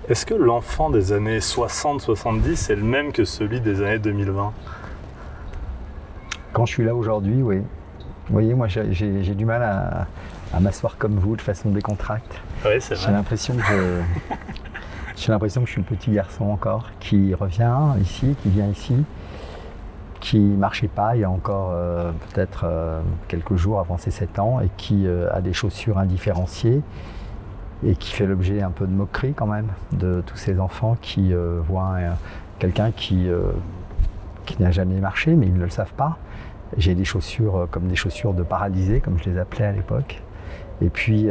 Est-ce que l'enfant des années 60-70 est le même que celui des années 2020 ? Quand je suis là aujourd'hui, oui. Vous voyez, moi j'ai du mal à m'asseoir comme vous de façon décontracte. Oui, c'est vrai. J'ai l'impression que je suis le petit garçon encore qui revient ici, qui vient ici, qui ne marchait pas il y a encore peut-être quelques jours avant ses 7 ans et qui a des chaussures indifférenciées et qui fait l'objet un peu de moquerie quand même de tous ces enfants qui voient quelqu'un qui n'a jamais marché mais ils ne le savent pas. J'ai des chaussures comme des chaussures de paralysés, comme je les appelais à l'époque. Et puis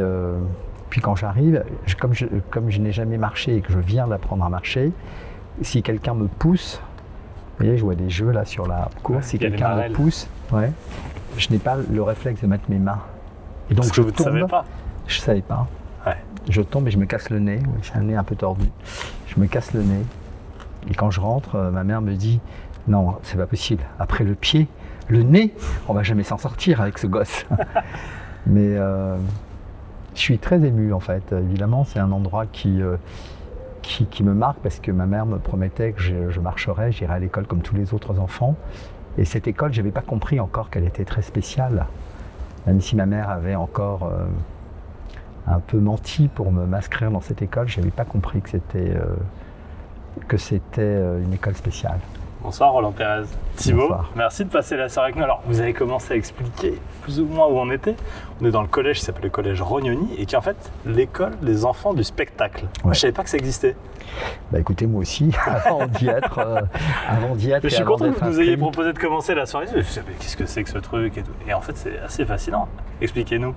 quand j'arrive, comme je n'ai jamais marché et que je viens d'apprendre à marcher, si quelqu'un me pousse, vous voyez, je vois des jeux là sur la course, si quelqu'un me pousse, ouais, je n'ai pas le réflexe de mettre mes mains. Et donc je tombe. Ne savez pas. Je ne savais pas. Ouais. Je tombe et je me casse le nez. Oui, j'ai un nez un peu tordu. Je me casse le nez. Et quand je rentre, ma mère me dit « Non, c'est pas possible. Après le pied, le nez, on va jamais s'en sortir avec ce gosse. » Mais je suis très ému en fait. Évidemment, c'est un endroit qui me marque parce que ma mère me promettait que je marcherais, j'irais à l'école comme tous les autres enfants. Et cette école, je n'avais pas compris encore qu'elle était très spéciale. Même si ma mère avait encore un peu menti pour m'inscrire dans cette école, je n'avais pas compris que c'était une école spéciale. Bonsoir Roland Pérez. Thibaut, Bonsoir. Merci de passer la soirée avec nous. Alors, vous avez commencé à expliquer plus ou moins où on était. On est dans le collège qui s'appelle le collège Rognoni et qui est en fait l'école des enfants du spectacle. Ouais. Moi, je ne savais pas que ça existait. Bah écoutez, moi aussi, avant d'y être. Je suis content que vous nous ayez proposé de commencer la soirée. Je me suis dit, qu'est-ce que c'est que ce truc et tout. Et en fait, c'est assez fascinant. Expliquez-nous.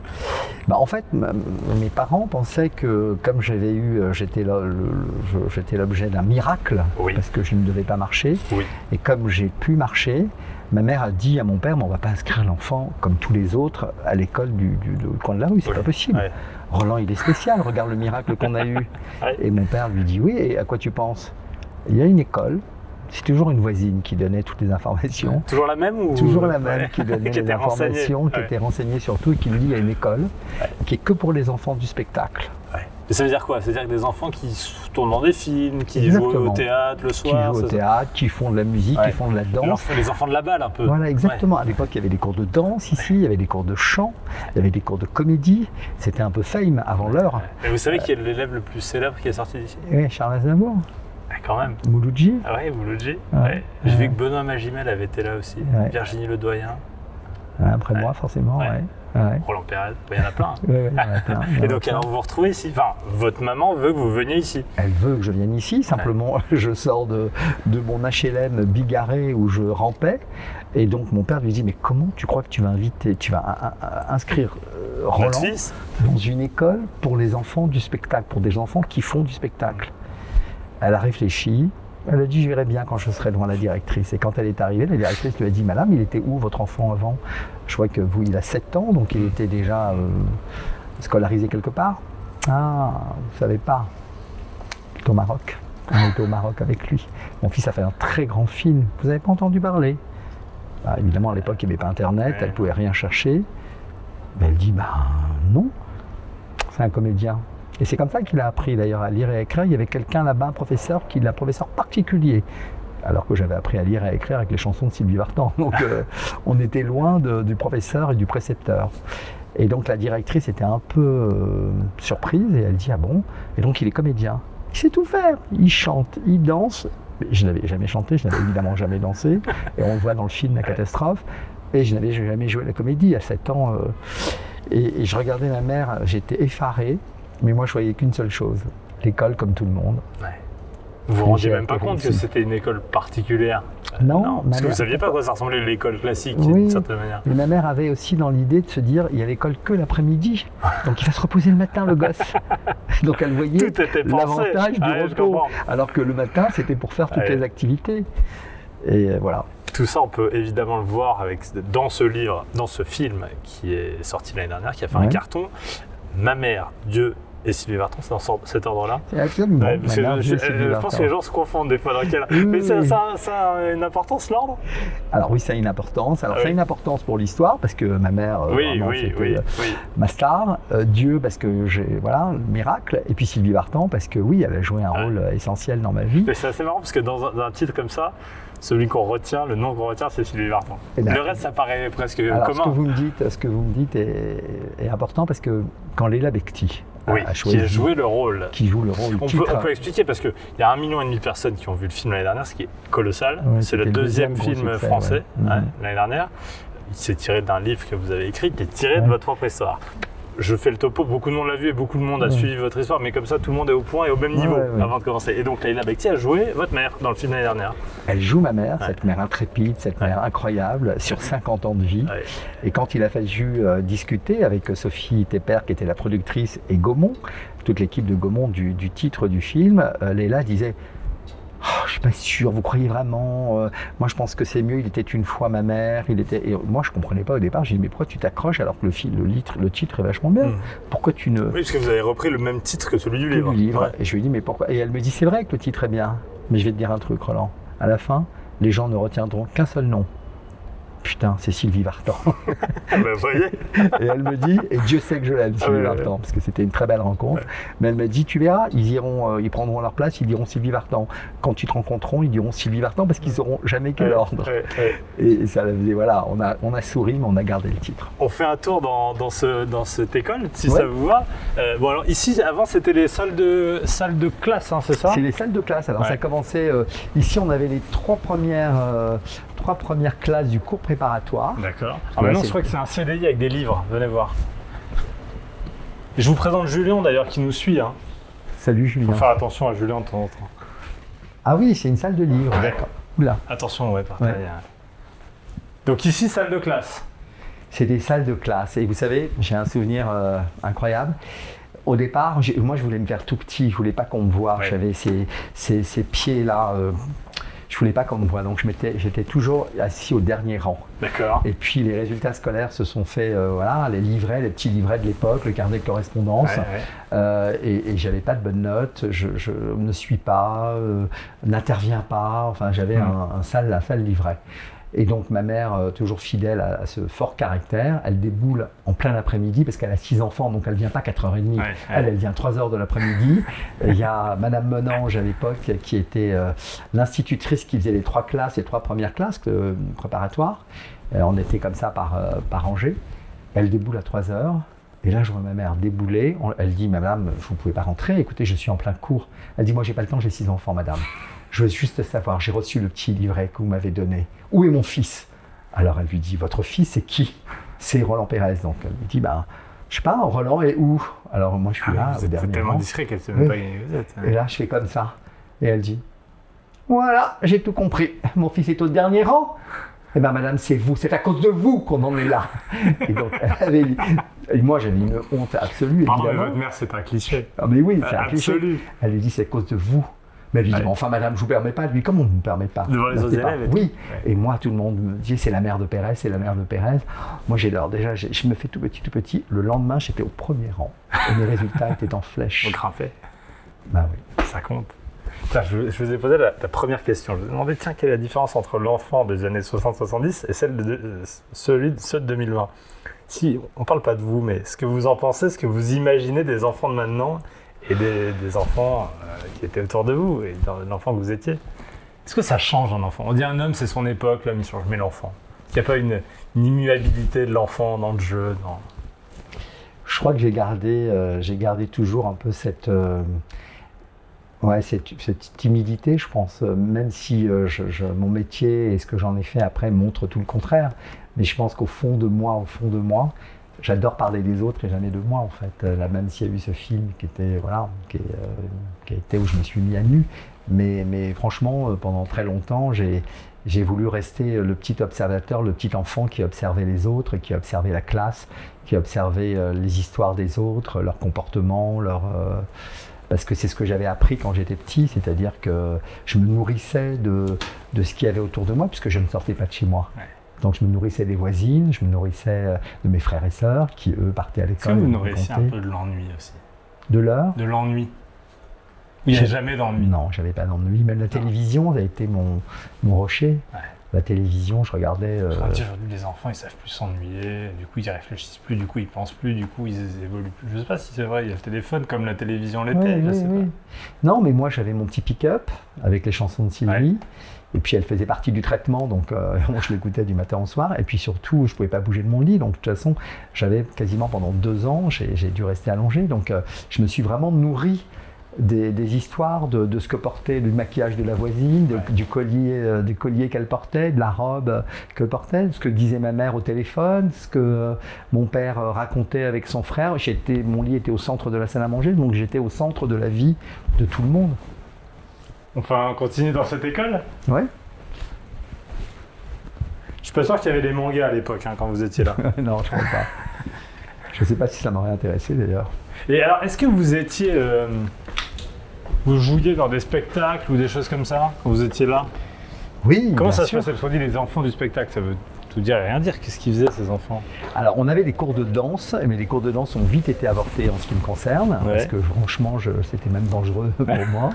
Bah en fait, mes parents pensaient que comme j'étais l'objet d'un miracle, oui, parce que je ne devais pas marcher, oui, et comme j'ai pu marcher, ma mère a dit à mon père, mais on ne va pas inscrire l'enfant comme tous les autres à l'école du coin de la rue, c'est pas possible. Ouais. Roland, il est spécial, regarde le miracle qu'on a eu. Ouais. Et mon père lui dit, oui, et à quoi tu penses? Il y a une école, c'est toujours une voisine qui donnait toutes les informations. Toujours la même ou... Toujours la même, ouais, qui donnait les informations, qui était renseignée surtout, et qui lui dit, il y a une école, ouais, qui est que pour les enfants du spectacle. Ouais. Et ça veut dire quoi? Ça veut dire que des enfants qui tournent dans des films, qui jouent au théâtre le soir? Qui jouent au théâtre, qui font de la musique, ouais, qui font de la danse. Les enfants de la balle un peu. Voilà, exactement. Ouais. À l'époque, il y avait des cours de danse ici, il y avait des cours de chant, il y avait des cours de comédie. C'était un peu fame avant l'heure. Ouais. Et vous savez qui est l'élève le plus célèbre qui est sorti d'ici? Oui, Charles Aznavour. Ah, quand même. Mouloudji. Ah ouais, Mouloudji. Ouais. Ouais. J'ai vu que Benoît Magimel avait été là aussi. Ouais. Virginie Ledoyen. Après moi, forcément, ouais. Ouais. Roland Pérez, il y en a plein. Oui, il y en a plein. Et donc, alors, vous vous retrouvez ici. Enfin, votre maman veut que vous veniez ici. Elle veut que je vienne ici. Simplement, je sors de mon HLM bigarré où je rampais. Et donc, mon père lui dit, mais comment tu crois que tu vas inscrire Roland dans une école pour les enfants du spectacle, pour des enfants qui font du spectacle? Elle a réfléchi. Elle a dit, je verrai bien quand je serai devant la directrice. Et quand elle est arrivée, la directrice lui a dit, madame, il était où votre enfant avant? Je vois que il a 7 ans, donc il était déjà scolarisé quelque part. Ah, vous ne savez pas. Il est au Maroc. On était au Maroc avec lui. Mon fils a fait un très grand film. Vous n'avez pas entendu parler? Bah, évidemment, à l'époque, il n'y avait pas Internet, elle ne pouvait rien chercher. Mais elle dit, non, c'est un comédien. Et c'est comme ça qu'il a appris d'ailleurs à lire et à écrire. Il y avait quelqu'un là-bas, un professeur particulier. Alors que j'avais appris à lire et à écrire avec les chansons de Sylvie Vartan. Donc on était loin du professeur et du précepteur. Et donc la directrice était un peu surprise et elle dit, ah bon? Et donc il est comédien. Il sait tout faire. Il chante, il danse. Je n'avais jamais chanté, je n'avais évidemment jamais dansé. Et on le voit dans le film La Catastrophe. Et je n'avais jamais joué à la comédie à 7 ans. Et je regardais ma mère, j'étais effaré. Mais moi, je voyais qu'une seule chose, l'école comme tout le monde. Ouais. Vous vous rendiez même pas compte que c'était une école particulière? Non. Parce que vous ne saviez pas à quoi ça ressemblait l'école classique, d'une certaine manière. Mais ma mère avait aussi dans l'idée de se dire, il y a l'école que l'après-midi, donc il va se reposer le matin, le gosse. Donc elle voyait l'avantage du repos, alors que le matin, c'était pour faire toutes les activités. Et voilà. Tout ça, on peut évidemment le voir dans ce livre, dans ce film qui est sorti l'année dernière, qui a fait un carton. Ma mère, Dieu et Sylvie Vartan, c'est dans cet ordre-là? C'est absolument. Ouais, parce que je pense que les gens se confondent des fois. Mais ça a une importance, l'ordre? Alors oui, ça a une importance. Alors ça a une importance pour l'histoire, parce que ma mère, c'était ma star. Dieu, parce que le miracle. Et puis Sylvie Vartan, parce que oui, elle a joué un rôle essentiel dans ma vie. Mais c'est assez marrant, parce que dans un titre comme ça, celui qu'on retient, le nom qu'on retient, c'est Sylvie Vartan. Le reste, ça paraît presque commun. Ce que vous me dites est important, parce que quand Leila Bekti qui a joué le rôle. Qui joue le rôle. On peut expliquer, parce qu'il y a 1,5 million de personnes qui ont vu le film l'année dernière, ce qui est colossal. C'est le deuxième film français l'année dernière. Il s'est tiré d'un livre que vous avez écrit, qui est tiré de votre propre histoire. Je fais le topo, beaucoup de monde l'a vu et beaucoup de monde a suivi votre histoire, mais comme ça, tout le monde est au point et au même niveau avant de commencer. Et donc, Leila Bekti a joué votre mère dans le film l'année dernière. Elle joue ma mère, cette mère intrépide, cette mère incroyable, sur 50 ans de vie. Ouais. Et quand il a fallu discuter avec Sophie Tepper, qui était la productrice, et Gaumont, toute l'équipe de Gaumont du titre du film, Leila disait: oh, je suis pas sûr, vous croyez vraiment moi je pense que c'est mieux, il était une fois ma mère, Et moi je comprenais pas au départ, j'ai dit mais pourquoi tu t'accroches alors que le titre est vachement bien, pourquoi tu ne... Oui, parce que vous avez repris le même titre que celui du livre. Ouais. Et je lui ai dit mais pourquoi, et elle me dit c'est vrai que le titre est bien, mais je vais te dire un truc Roland, à la fin les gens ne retiendront qu'un seul nom. Putain, c'est Sylvie Vartan. Vous voyez. Et elle me dit, et Dieu sait que je l'aime, Sylvie Vartan, parce que c'était une très belle rencontre. Mais elle m'a dit, tu verras, ils prendront leur place, ils diront Sylvie Vartan. Quand ils te rencontreront, ils diront Sylvie Vartan, parce qu'ils sauront jamais quel ordre. Et ça faisait, voilà, on a souri, mais on a gardé le titre. On fait un tour dans cette école, si ça vous va. Bon, alors ici, avant, c'était les salles de classe, hein, c'est ça? C'est les salles de classe. Alors ça commençait, ici, on avait les trois premières classes du cours préparatoire. D'accord. Maintenant, je crois que c'est un CDI avec des livres. Venez voir. Et je vous présente Julien, d'ailleurs, qui nous suit. Hein. Salut, Julien. Il faut faire attention à Julien de temps en temps. Ah oui, c'est une salle de livres. D'accord. Oula. Attention, Donc ici, salle de classe. C'est des salles de classe. Et vous savez, j'ai un souvenir incroyable. Au départ, moi, je voulais me faire tout petit. Je voulais pas qu'on me voie. J'avais ces pieds-là... je voulais pas qu'on me voie, donc j'étais toujours assis au dernier rang. D'accord. Et puis les résultats scolaires se sont faits, les petits livrets de l'époque, le carnet de correspondance, et j'avais pas de bonnes notes, je ne suis pas, n'interviens pas, enfin j'avais un sale livret. Et donc ma mère, toujours fidèle à ce fort caractère, elle déboule en plein après-midi parce qu'elle a 6 enfants, donc elle ne vient pas 4h30, elle vient 3h de l'après-midi. Il y a Madame Menange à l'époque qui était l'institutrice qui faisait les 3 premières classes préparatoires. On était comme ça par rangée. Elle déboule à 3h. Et là, je vois ma mère débouler. Elle dit, Madame, vous ne pouvez pas rentrer, écoutez, je suis en plein cours. Elle dit, moi, j'ai pas le temps, j'ai 6 enfants, Madame. Je veux juste savoir, j'ai reçu le petit livret que vous m'avez donné. Où est mon fils? Alors elle lui dit, votre fils, c'est qui? C'est Roland Pérez. Donc elle lui dit, je sais pas, Roland est où? Alors moi je suis là, au dernier rang. C'est tellement discret qu'elle ne sait même pas qui vous êtes. Et là je fais comme ça. Et elle dit, voilà, j'ai tout compris. Mon fils est au dernier rang. Eh bien madame, c'est vous, c'est à cause de vous qu'on en est là. Et donc et moi j'avais une honte absolue. Pardon, mais votre mère, c'est un cliché. Ah, mais oui, c'est un cliché. Elle lui dit, c'est à cause de vous. Mais elle lui dit, enfin madame, je ne vous permets pas. Lui, comment on ne me permet pas? Devant les autres élèves. Oui. Et moi, tout le monde me dit, c'est la mère de Pérez, c'est la mère de Pérez. Moi, j'ai l'heure. Déjà, je me fais tout petit. Le lendemain, j'étais au premier rang. Et mes résultats étaient en flèche. On grimpait. Bah oui. Ça compte. Tiens, je vous ai posé la première question. Je vous ai demandé, tiens, quelle est la différence entre l'enfant des années 60-70 et ceux de 2020? Si, on ne parle pas de vous, mais ce que vous en pensez, ce que vous imaginez des enfants de maintenant et des enfants qui étaient autour de vous et de l'enfant que vous étiez. Est-ce que ça change un enfant? On dit un homme, c'est son époque, l'homme il change, mais l'enfant. Il n'y a pas une immuabilité de l'enfant dans le jeu Je crois que j'ai gardé toujours un peu cette timidité, je pense, même si mon métier et ce que j'en ai fait après montrent tout le contraire. Mais je pense qu'au fond de moi, j'adore parler des autres et jamais de moi en fait. Là, même s'il y a eu ce film qui a été où je me suis mis à nu, mais franchement, pendant très longtemps, j'ai voulu rester le petit observateur, le petit enfant qui observait les autres, qui observait la classe, qui observait les histoires des autres, leurs comportements, parce que c'est ce que j'avais appris quand j'étais petit, c'est-à-dire que je me nourrissais de ce qu'il y avait autour de moi, puisque je ne sortais pas de chez moi. Ouais. Donc je me nourrissais des voisines, je me nourrissais de mes frères et sœurs qui, eux, partaient à l'école. Est-ce que vous nourrissez un peu de l'ennui aussi? De l'heure. De l'ennui. Il n'y a jamais d'ennui. Non, j'avais pas d'ennui. Même la télévision, ça a été mon rocher. Ouais. La télévision, je regardais... Aujourd'hui, les enfants, ils savent plus s'ennuyer, du coup, ils réfléchissent plus, du coup, ils pensent plus, du coup, ils évoluent plus. Je sais pas si c'est vrai, il y a le téléphone comme la télévision l'était, je sais pas. Non, mais moi, j'avais mon petit pick-up avec les chansons de Sylvie. Ouais. Et puis, elle faisait partie du traitement, donc je l'écoutais du matin au soir. Et puis surtout, je pouvais pas bouger de mon lit. Donc, de toute façon, j'avais quasiment pendant 2 ans, j'ai dû rester allongé. Donc, je me suis vraiment nourri des histoires de ce que portait le maquillage de la voisine, du collier qu'elle portait, de la robe qu'elle portait, ce que disait ma mère au téléphone, ce que mon père racontait avec son frère. Mon lit était au centre de la salle à manger, donc j'étais au centre de la vie de tout le monde. Enfin, on continue dans cette école ? Ouais. Je suis pas sûr qu'il y avait des mangas à l'époque, quand vous étiez là. Non, je crois pas. Je sais pas si ça m'aurait intéressé d'ailleurs. Et alors, est-ce que vous étiez... vous jouiez dans des spectacles ou des choses comme ça quand vous étiez là ? Oui. Comment ça se passait ? Parce qu'on dit les enfants du spectacle, ça veut tout dire et rien dire. Qu'est-ce qu'ils faisaient ces enfants ? Alors on avait des cours de danse, mais les cours de danse ont vite été avortés en ce qui me concerne, parce que franchement c'était même dangereux pour moi.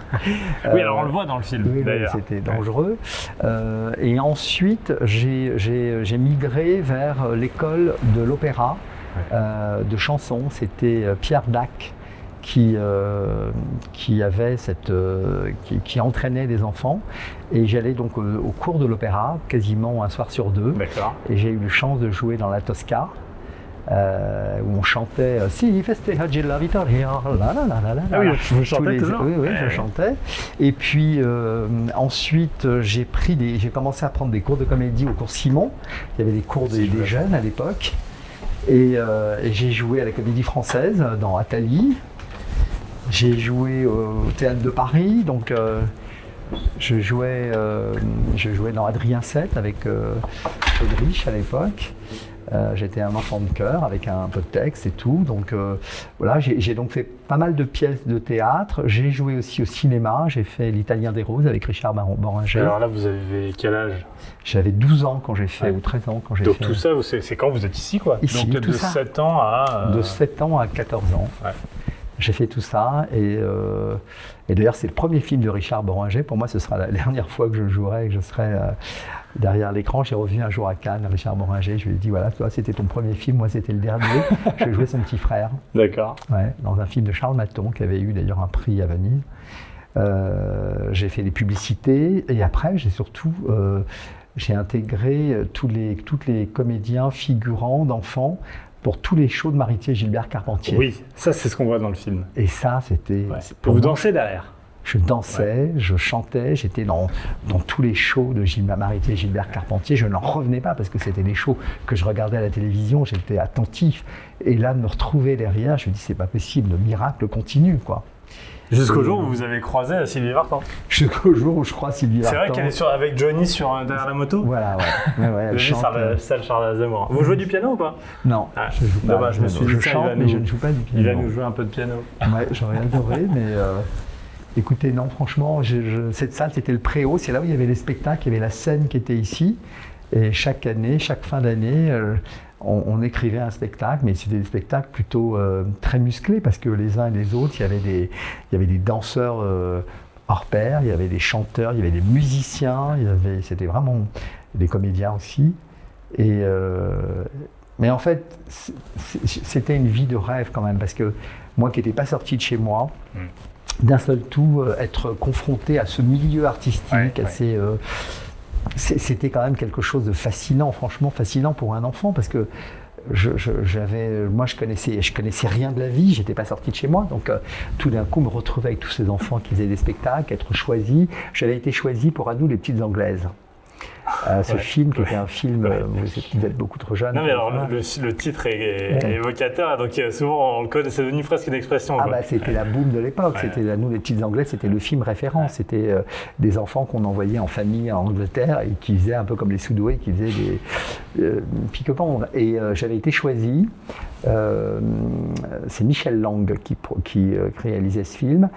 Oui, alors on le voit dans le film d'ailleurs. Oui, c'était dangereux. Et ensuite j'ai migré vers l'école de l'opéra de chansons. C'était Pierre Dac qui entraînait des enfants, et j'allais donc au cours de l'opéra quasiment un soir sur 2. D'accord. Et j'ai eu la chance de jouer dans la Tosca où on chantait Si festeggiare la vittoria, la la la la la. Ah oui, je chantais toujours. Oui, je chantais. Et puis ensuite j'ai commencé à prendre des cours de comédie au cours Simon. Il y avait des cours des jeunes à l'époque. Et j'ai joué à la Comédie Française dans Athalie. J'ai joué au Théâtre de Paris, donc je jouais dans Adrien VII avec Friedrich à l'époque. J'étais un enfant de chœur avec un peu de texte et tout. Donc voilà, j'ai donc fait pas mal de pièces de théâtre. J'ai joué aussi au cinéma. J'ai fait L'Italien des Roses avec Richard Boringer. Alors là, vous avez quel âge ? J'avais 12 ans quand j'ai fait, ou 13 ans quand j'ai fait. Donc tout ça, c'est quand vous êtes ici, quoi ? Ici, donc de 7 ans à... De 7 ans à 14 ans. Ouais. J'ai fait tout ça, et d'ailleurs c'est le premier film de Richard Boringer. Pour moi, ce sera la dernière fois que je jouerai et que je serai derrière l'écran. J'ai revu un jour à Cannes, Richard Boringer, je lui ai dit voilà, toi c'était ton premier film, moi c'était le dernier. J'ai joué son petit frère. D'accord. Ouais, dans un film de Charles Maton, qui avait eu d'ailleurs un prix à Venise. J'ai fait des publicités, et après j'ai intégré tous les comédiens figurants d'enfants pour tous les shows de Maritier Gilbert Carpentier. Oui, ça c'est ce qu'on voit dans le film. Et ça, c'était... Ouais. Vous dansez derrière ? Je dansais, je chantais, j'étais dans tous les shows de Maritier Gilbert Carpentier. Je n'en revenais pas parce que c'était des shows que je regardais à la télévision, j'étais attentif. Et là, de me retrouver derrière, je me dis, c'est pas possible, le miracle continue, quoi. Jusqu'au jour où vous avez croisé Sylvie Vartan. Jusqu'au jour où je crois Sylvie Vartan. C'est vrai qu'elle est avec Johnny derrière la moto. Voilà, ouais. Elle chante. Salle Charles Aznavour. Vous jouez du piano ou pas ? Non, je joue pas. Dommage, je chante, mais je ne joue pas du piano. Il va nous jouer un peu de piano. Ouais, j'aurais adoré, mais écoutez, non, franchement, cette salle, c'était le Préau. C'est là où il y avait les spectacles, il y avait la scène qui était ici. Et chaque année, chaque fin d'année, on écrivait un spectacle, mais c'était des spectacles plutôt très musclés, parce que les uns et les autres, il y avait des danseurs hors pair, il y avait des chanteurs, il y avait des musiciens, c'était vraiment des comédiens aussi. Mais en fait, c'était une vie de rêve quand même, parce que moi qui n'étais pas sorti de chez moi, d'un seul coup, être confronté à ce milieu artistique assez... C'était quand même quelque chose de fascinant, franchement fascinant pour un enfant, parce que moi je connaissais rien de la vie, j'étais pas sorti de chez moi, donc tout d'un coup me retrouver avec tous ces enfants qui faisaient des spectacles, être choisi. J'avais été choisi pour Anou les petites Anglaises. Ce film qui était un film, vous êtes beaucoup trop jeune. Non mais alors le titre est évocateur, donc souvent on le connaît, c'est devenu presque une expression. Ah bah c'était la boom de l'époque, c'était Nous les petites Anglaises, c'était le film référence, c'était des enfants qu'on envoyait en famille en Angleterre et qui faisaient un peu comme les Soudoués, qui faisaient des pique-pendre. Et j'avais été choisi, c'est Michel Lang qui réalisait ce film.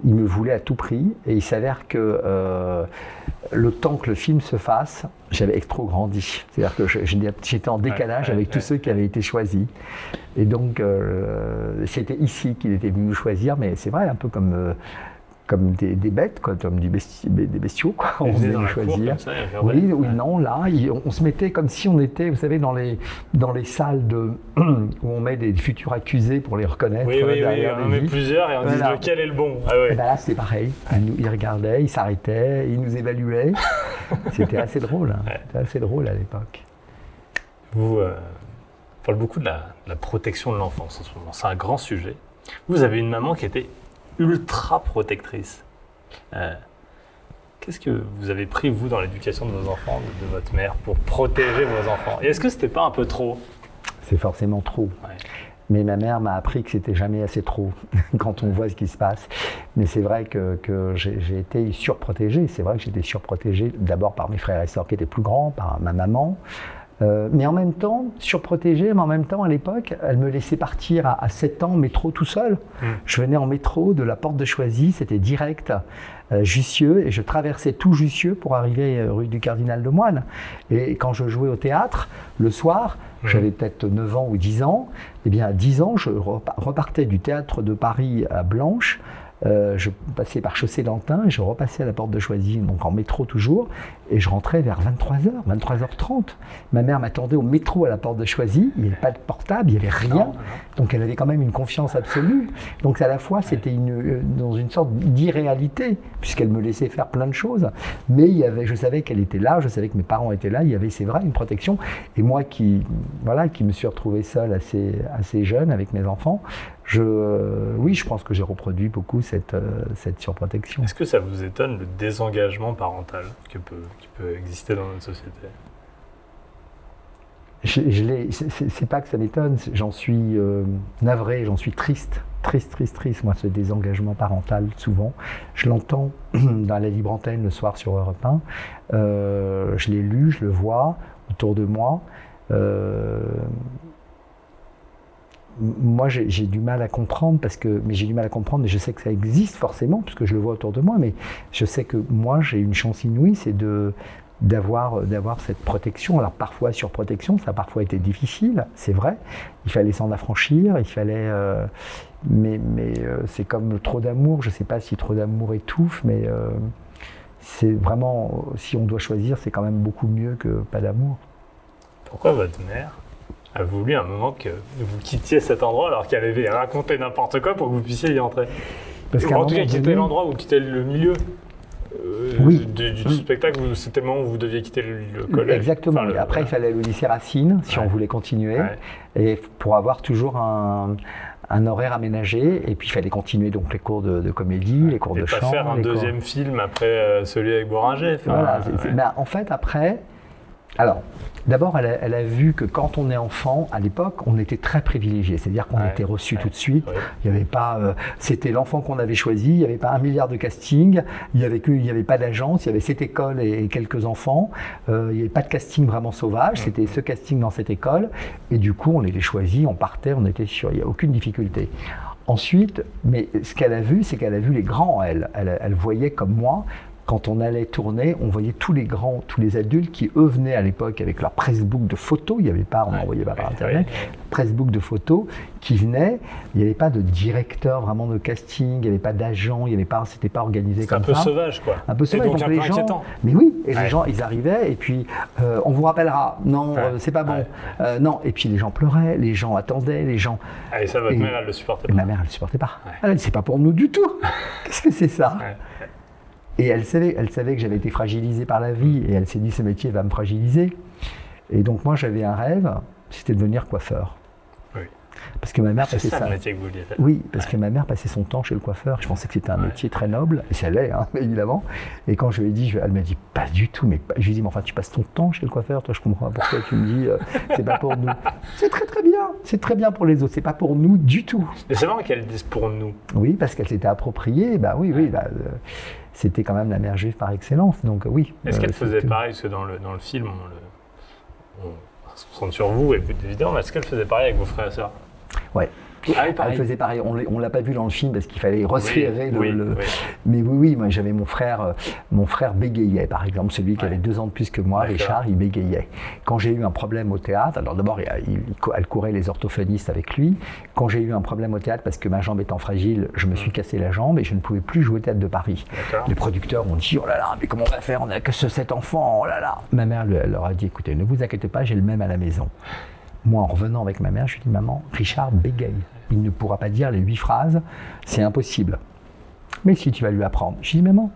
Il me voulait à tout prix, et il s'avère que le temps que le film se fasse, j'avais trop grandi. C'est-à-dire que j'étais en décalage avec tous ceux qui avaient été choisis. Et donc, c'était ici qu'il était venu nous choisir, mais c'est vrai, un peu comme des bêtes, quoi, comme des bestiaux, quoi. On venait nous choisir. Ça, oui, non, là, on se mettait comme si on était, vous savez, dans les salles où on met des futurs accusés pour les reconnaître. Oui, on en met plusieurs et on dit lequel est le bon. Ah, ouais. Et ben là, c'était pareil. Il regardait, il s'arrêtait, il nous évaluait. C'était assez drôle. Hein. Ouais. C'était assez drôle à l'époque. Vous parlez beaucoup de la protection de l'enfance en ce moment. C'est un grand sujet. Vous avez une maman qui était ultra protectrice. Qu'est-ce que vous avez pris, vous, dans l'éducation de vos enfants, de votre mère, pour protéger vos enfants? Et est-ce que c'était pas un peu trop? C'est forcément trop. Ouais. Mais ma mère m'a appris que c'était jamais assez trop, quand on voit ce qui se passe. Mais c'est vrai que j'ai été surprotégé. C'est vrai que j'étais surprotégé d'abord par mes frères et sœurs qui étaient plus grands, par ma maman. Mais en même temps, surprotégée, mais en même temps, à l'époque, elle me laissait partir à 7 ans, métro tout seul. Je venais en métro de la porte de Choisy, c'était direct, Jussieu, et je traversais tout Jussieu pour arriver rue du Cardinal de Moine. Et quand je jouais au théâtre, le soir, j'avais peut-être 9 ans ou 10 ans, et bien à 10 ans, je repartais du théâtre de Paris à Blanche. Je passais par Chaussée d'Antin et je repassais à la porte de Choisy, donc en métro toujours, et je rentrais vers 23h, 23h30. Ma mère m'attendait au métro à la porte de Choisy, il n'y avait pas de portable, il n'y avait rien, donc elle avait quand même une confiance absolue. Donc à la fois c'était dans une sorte d'irréalité, puisqu'elle me laissait faire plein de choses, mais je savais qu'elle était là, je savais que mes parents étaient là, il y avait, c'est vrai, une protection. Et moi qui me suis retrouvé seul assez jeune avec mes enfants, oui, je pense que j'ai reproduit beaucoup cette surprotection. Est-ce que ça vous étonne le désengagement parental qui peut exister dans notre société? C'est pas que ça m'étonne, j'en suis navré, j'en suis triste, moi, ce désengagement parental, souvent. Je l'entends dans la libre antenne le soir sur Europe 1, je l'ai lu, je le vois autour de moi. Moi, j'ai du mal à comprendre, mais je sais que ça existe forcément, puisque je le vois autour de moi, mais je sais que moi, j'ai une chance inouïe, c'est d'avoir cette protection. Alors parfois, surprotection, ça a parfois été difficile, c'est vrai, il fallait s'en affranchir, mais c'est comme trop d'amour, je ne sais pas si trop d'amour étouffe, mais c'est vraiment, si on doit choisir, c'est quand même beaucoup mieux que pas d'amour. Pourquoi votre mère a voulu un moment que vous quittiez cet endroit alors qu'elle avait raconté n'importe quoi pour que vous puissiez y entrer? En tout cas, quitter l'endroit ou quitter le milieu du spectacle, c'était le moment où vous deviez quitter le collège. Exactement. Enfin, après, il fallait le lycée Racine si on voulait continuer, et pour avoir toujours un horaire aménagé, et puis il fallait continuer donc les cours de comédie, les cours de chant. Et pas faire un deuxième film après celui avec Bourringer. Voilà. Mais en fait, après... Alors, d'abord, elle a vu que quand on est enfant, à l'époque, on était très privilégié. C'est-à-dire qu'on était reçu tout de suite. Il n'y avait pas, c'était l'enfant qu'on avait choisi. Il n'y avait pas 1 milliard de castings. Il n'y avait pas d'agence. Il y avait cette école et quelques enfants. Il n'y avait pas de casting vraiment sauvage. C'était ce casting dans cette école. Et du coup, on était choisi, on partait, on était sûr. Il n'y a aucune difficulté. Ensuite, mais ce qu'elle a vu, c'est qu'elle a vu les grands. Elle voyait comme moi. Quand on allait tourner, on voyait tous les grands, tous les adultes qui, eux, venaient à l'époque avec leur pressbook de photos. Il n'y avait pas, on n'envoyait pas par Internet. Pressbook de photos qui venaient. Il n'y avait pas de directeur vraiment de casting, il n'y avait pas d'agent, c'était pas organisé comme ça. C'était un peu sauvage, quoi. Un peu sauvage. Et donc un peu inquiétant. Mais oui, et les gens, ils arrivaient et puis on vous rappellera. Non, c'est pas bon. Non, et puis les gens pleuraient, les gens attendaient, les gens. Et ça, votre mère, elle le supportait pas. Ma mère, elle le supportait pas. Elle dit, c'est pas pour nous du tout. Qu'est-ce que c'est ça? Et elle savait que j'avais été fragilisé par la vie, et elle s'est dit, ce métier va me fragiliser. Et donc moi, j'avais un rêve, c'était de devenir coiffeur. Oui. Parce que ma mère passait ça. C'est ça le métier que vous vouliez faire. Oui, parce que ma mère passait son temps chez le coiffeur. Je pensais que c'était un métier très noble, et ça l'est, hein, évidemment. Et quand je lui ai dit, elle m'a dit, pas du tout. Mais je lui ai dit, mais enfin, tu passes ton temps chez le coiffeur, toi, je comprends pas pourquoi tu me dis, c'est pas pour nous. C'est très très bien, c'est très bien pour les autres, c'est pas pour nous du tout. Et c'est marrant qu'elle dise pour nous. Oui, parce qu'elle s'était appropriée, c'était quand même la mère juive par excellence, donc oui. Est-ce qu'elle faisait pareil, parce que dans le film, on se concentre sur vous, évidemment, mais est-ce qu'elle faisait pareil avec vos frères et sœurs? Ouais. Ah oui, pareil. Elle faisait pareil. On l'a pas vu dans le film parce qu'il fallait resserrer Oui. Mais oui, moi j'avais mon frère bégayait par exemple, celui qui avait 2 ans de plus que moi, Richard, il bégayait. Quand j'ai eu un problème au théâtre, alors d'abord elle courait les orthophonistes avec lui. Quand j'ai eu un problème au théâtre parce que ma jambe étant fragile, je me suis cassé la jambe et je ne pouvais plus jouer au théâtre de Paris. Les producteurs ont dit oh là là, mais comment on va faire, on n'a que cet enfant, oh là là. Ma mère elle leur a dit écoutez, ne vous inquiétez pas, j'ai le même à la maison. Moi, en revenant avec ma mère, je lui ai dit maman, Richard bégaye. Il ne pourra pas dire les 8 phrases, c'est impossible. Mais si tu vas lui apprendre. Je lui ai dit maman,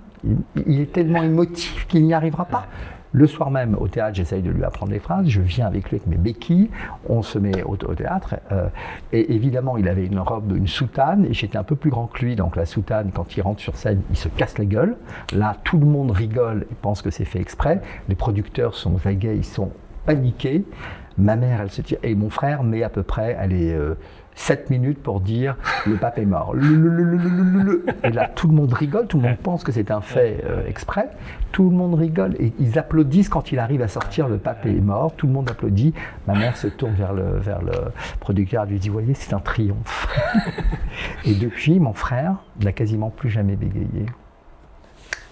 il est tellement émotif qu'il n'y arrivera pas. Le soir même, au théâtre, j'essaye de lui apprendre les phrases. Je viens avec lui avec mes béquilles. On se met au théâtre. Et évidemment, il avait une robe, une soutane. Et j'étais un peu plus grand que lui. Donc la soutane, quand il rentre sur scène, il se casse la gueule. Là, tout le monde rigole et pense que c'est fait exprès. Les producteurs sont aux aguets, ils sont paniqués. Ma mère, elle se tire. Et mon frère met à peu près, 7 minutes pour dire le pape est mort. Et là, tout le monde rigole, tout le monde pense que c'est un fait exprès. Tout le monde rigole et ils applaudissent quand il arrive à sortir le pape est mort. Tout le monde applaudit. Ma mère se tourne vers le producteur et lui dit voyez, c'est un triomphe. Et depuis, mon frère n'a quasiment plus jamais bégayé.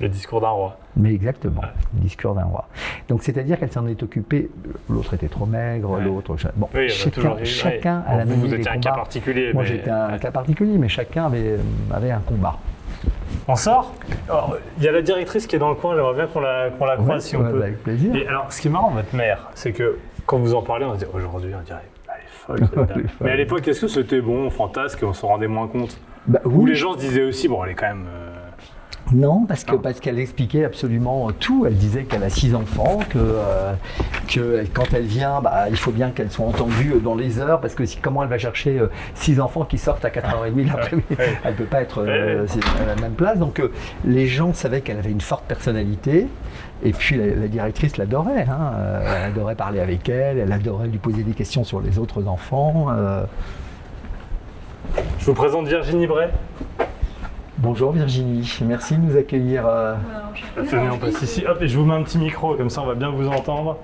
Le discours d'un roi. Mais exactement, le discours d'un roi. Donc c'est-à-dire qu'elle s'en est occupée, l'autre était trop maigre, l'autre... Bon, oui, chacun a la Vous étiez un cas particulier. Moi j'étais un cas particulier, mais chacun avait un combat. On sort. Il y a la directrice qui est dans le coin, j'aimerais bien qu'on la croise si on peut. Avec plaisir. Et alors, ce qui est marrant, votre mère, c'est que quand vous en parlez, on se dit aujourd'hui, on dirait, elle est folle. Mais à l'époque, est-ce que c'était bon, fantasque, et on s'en rendait moins compte Ou les gens se disaient aussi, bon, elle est quand même... Non, parce qu'elle expliquait absolument tout. Elle disait qu'elle a 6 enfants, que quand elle vient, il faut bien qu'elle soit entendue dans les heures, parce que comment elle va chercher 6 enfants qui sortent à 4h30 l'après-midi, elle ne peut pas être à la même place. Donc les gens savaient qu'elle avait une forte personnalité. Et puis la directrice l'adorait. Elle adorait parler avec elle adorait lui poser des questions sur les autres enfants. Je vous présente Virginie Bray. Bonjour Virginie, merci de nous accueillir. Venez, on passe ici. Hop, et je vous mets un petit micro, comme ça on va bien vous entendre.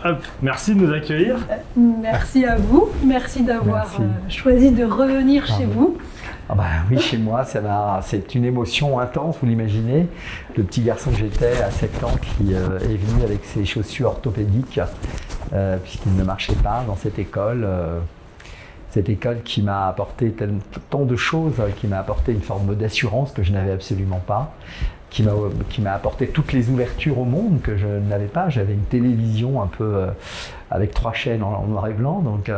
Hop, merci de nous accueillir. Merci à vous, merci d'avoir choisi de revenir chez vous. Oui, chez moi, c'est une émotion intense, vous l'imaginez. Le petit garçon que j'étais à 7 ans qui est venu avec ses chaussures orthopédiques, puisqu'il ne marchait pas dans cette école. Cette école qui m'a apporté tant de choses, qui m'a apporté une forme d'assurance que je n'avais absolument pas, qui m'a apporté toutes les ouvertures au monde que je n'avais pas. J'avais une télévision un peu avec 3 chaînes en noir et blanc, donc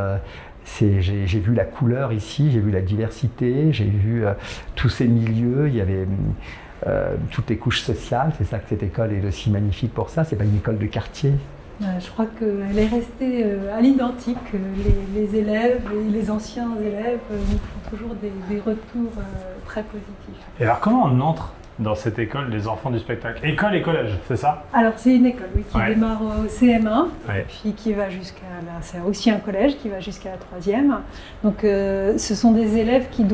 j'ai vu la couleur ici, j'ai vu la diversité, j'ai vu tous ces milieux, il y avait toutes les couches sociales. C'est ça que cette école est aussi magnifique pour ça, c'est pas une école de quartier. Je crois qu'elle est restée à l'identique. Les élèves et les anciens élèves nous font toujours des retours très positifs. Et alors comment on entre dans cette école des enfants du spectacle? École et collège, c'est ça? Alors c'est une école qui démarre au CM1, puis qui va c'est aussi un collège qui va jusqu'à la 3e. Donc ce sont des élèves qui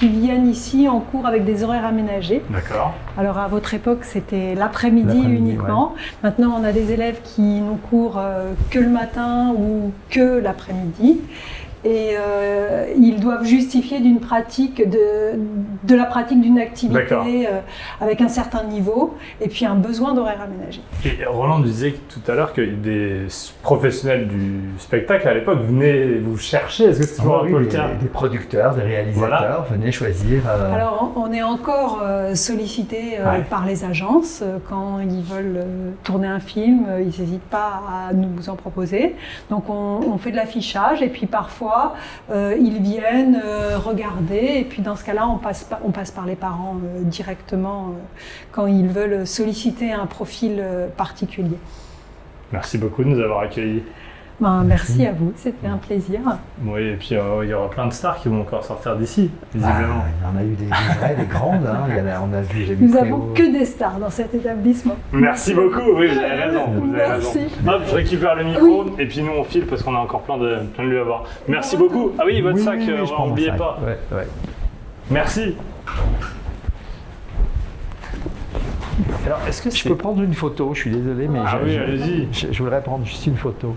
viennent ici en cours avec des horaires aménagés. D'accord. Alors à votre époque c'était l'après-midi uniquement. Ouais. Maintenant on a des élèves qui n'ont cours que le matin ou que l'après-midi. Et ils doivent justifier d'une pratique, de la pratique d'une activité avec un certain niveau et puis un besoin d'horaire aménagé. Et Roland disait tout à l'heure que des professionnels du spectacle à l'époque venaient vous chercher. Est-ce que c'est toujours un peu le cas? Des producteurs, des réalisateurs venaient choisir. Alors on est encore sollicité par les agences quand ils veulent tourner un film, ils n'hésitent pas à nous en proposer. Donc on fait de l'affichage et puis parfois ils viennent regarder et puis dans ce cas-là on passe par les parents directement quand ils veulent solliciter un profil particulier. Merci beaucoup de nous avoir accueillis. Merci à vous, c'était un plaisir. Oui, et puis il y aura plein de stars qui vont encore sortir d'ici, visiblement. Il y en a eu des vraies, des grandes. Nous n'avons que des stars dans cet établissement. Merci beaucoup, oui, vous avez raison. Merci. Hop, je récupère le micro et puis nous on file parce qu'on a encore plein de lui à voir. Merci beaucoup. Ah oui, votre sac, n'oubliez pas. Ouais. Merci. Alors, est-ce que je peux prendre une photo? Je suis désolé, mais oui, allez-y. Je voudrais prendre juste une photo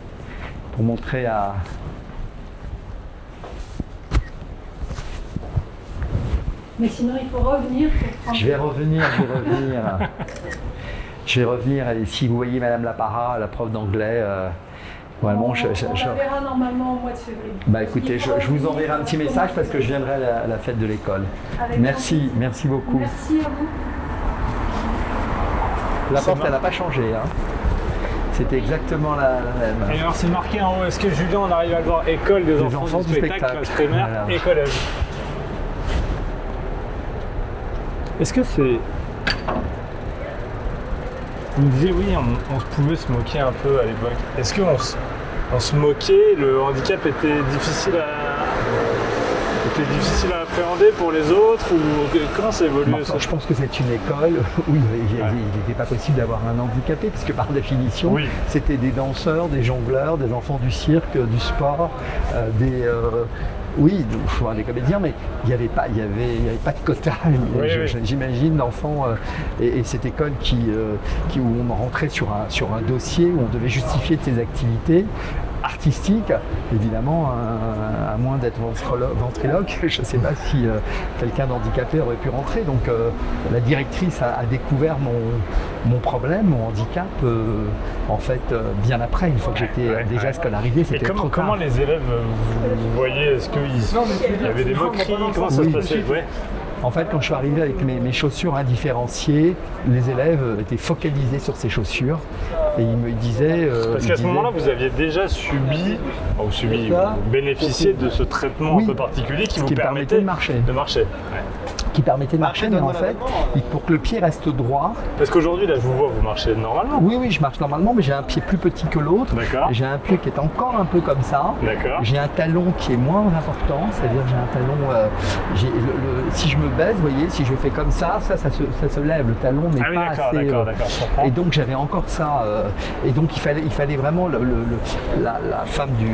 pour montrer à... Mais sinon, il faut revenir pour prendre... Je vais revenir. Je vais revenir, et si vous voyez Madame Lapara, la prof d'anglais, on la verra normalement au mois de février. Bah écoutez, je vous enverrai un petit message parce que je viendrai à la fête de l'école. Merci beaucoup. Merci à vous. La porte, elle n'a pas changé. Hein. C'était exactement la même. Et alors c'est marqué en haut, est-ce que Julien, on arrive à le voir, école des enfants du spectacle, primaire et collège. Est-ce que c'est... Vous me disiez, oui, on pouvait se moquer un peu à l'époque. Est-ce qu'on se moquait, le handicap était difficile à appréhender pour les autres ou comment ça évolue ça? Je pense que c'est une école où il n'était pas possible d'avoir un handicapé parce que par définition, c'était des danseurs, des jongleurs, des enfants du cirque, du sport, des comédiens, mais il n'y avait pas de quota. J'imagine l'enfant et cette école où on rentrait sur un dossier où on devait justifier de ses activités artistiques, évidemment, à moins d'être ventriloque, je ne sais pas si quelqu'un d'handicapé aurait pu rentrer. Donc la directrice a découvert mon problème, mon handicap, bien après, une fois que j'étais déjà scolarisé. Et comment les élèves, vous voyez, est-ce qu'il y avait des moqueries, comment ça se passait? En fait, quand je suis arrivé avec mes chaussures indifférenciées, les élèves étaient focalisés sur ces chaussures et ils me disaient... Parce qu'à ce moment-là, vous aviez déjà bénéficié de ce traitement un peu particulier qui vous permettait de marcher. Qui permettait de marcher, mais en fait, pour que le pied reste droit... Parce qu'aujourd'hui, là, je vous vois, vous marchez normalement. Oui, je marche normalement, mais j'ai un pied plus petit que l'autre. D'accord. J'ai un pied qui est encore un peu comme ça. D'accord. J'ai un talon qui est moins important, c'est-à-dire j'ai un talon... si je me baisse, vous voyez, si je fais comme ça se lève, le talon n'est pas assez... D'accord, je comprends. Et donc j'avais encore ça. Et donc il fallait vraiment... la femme du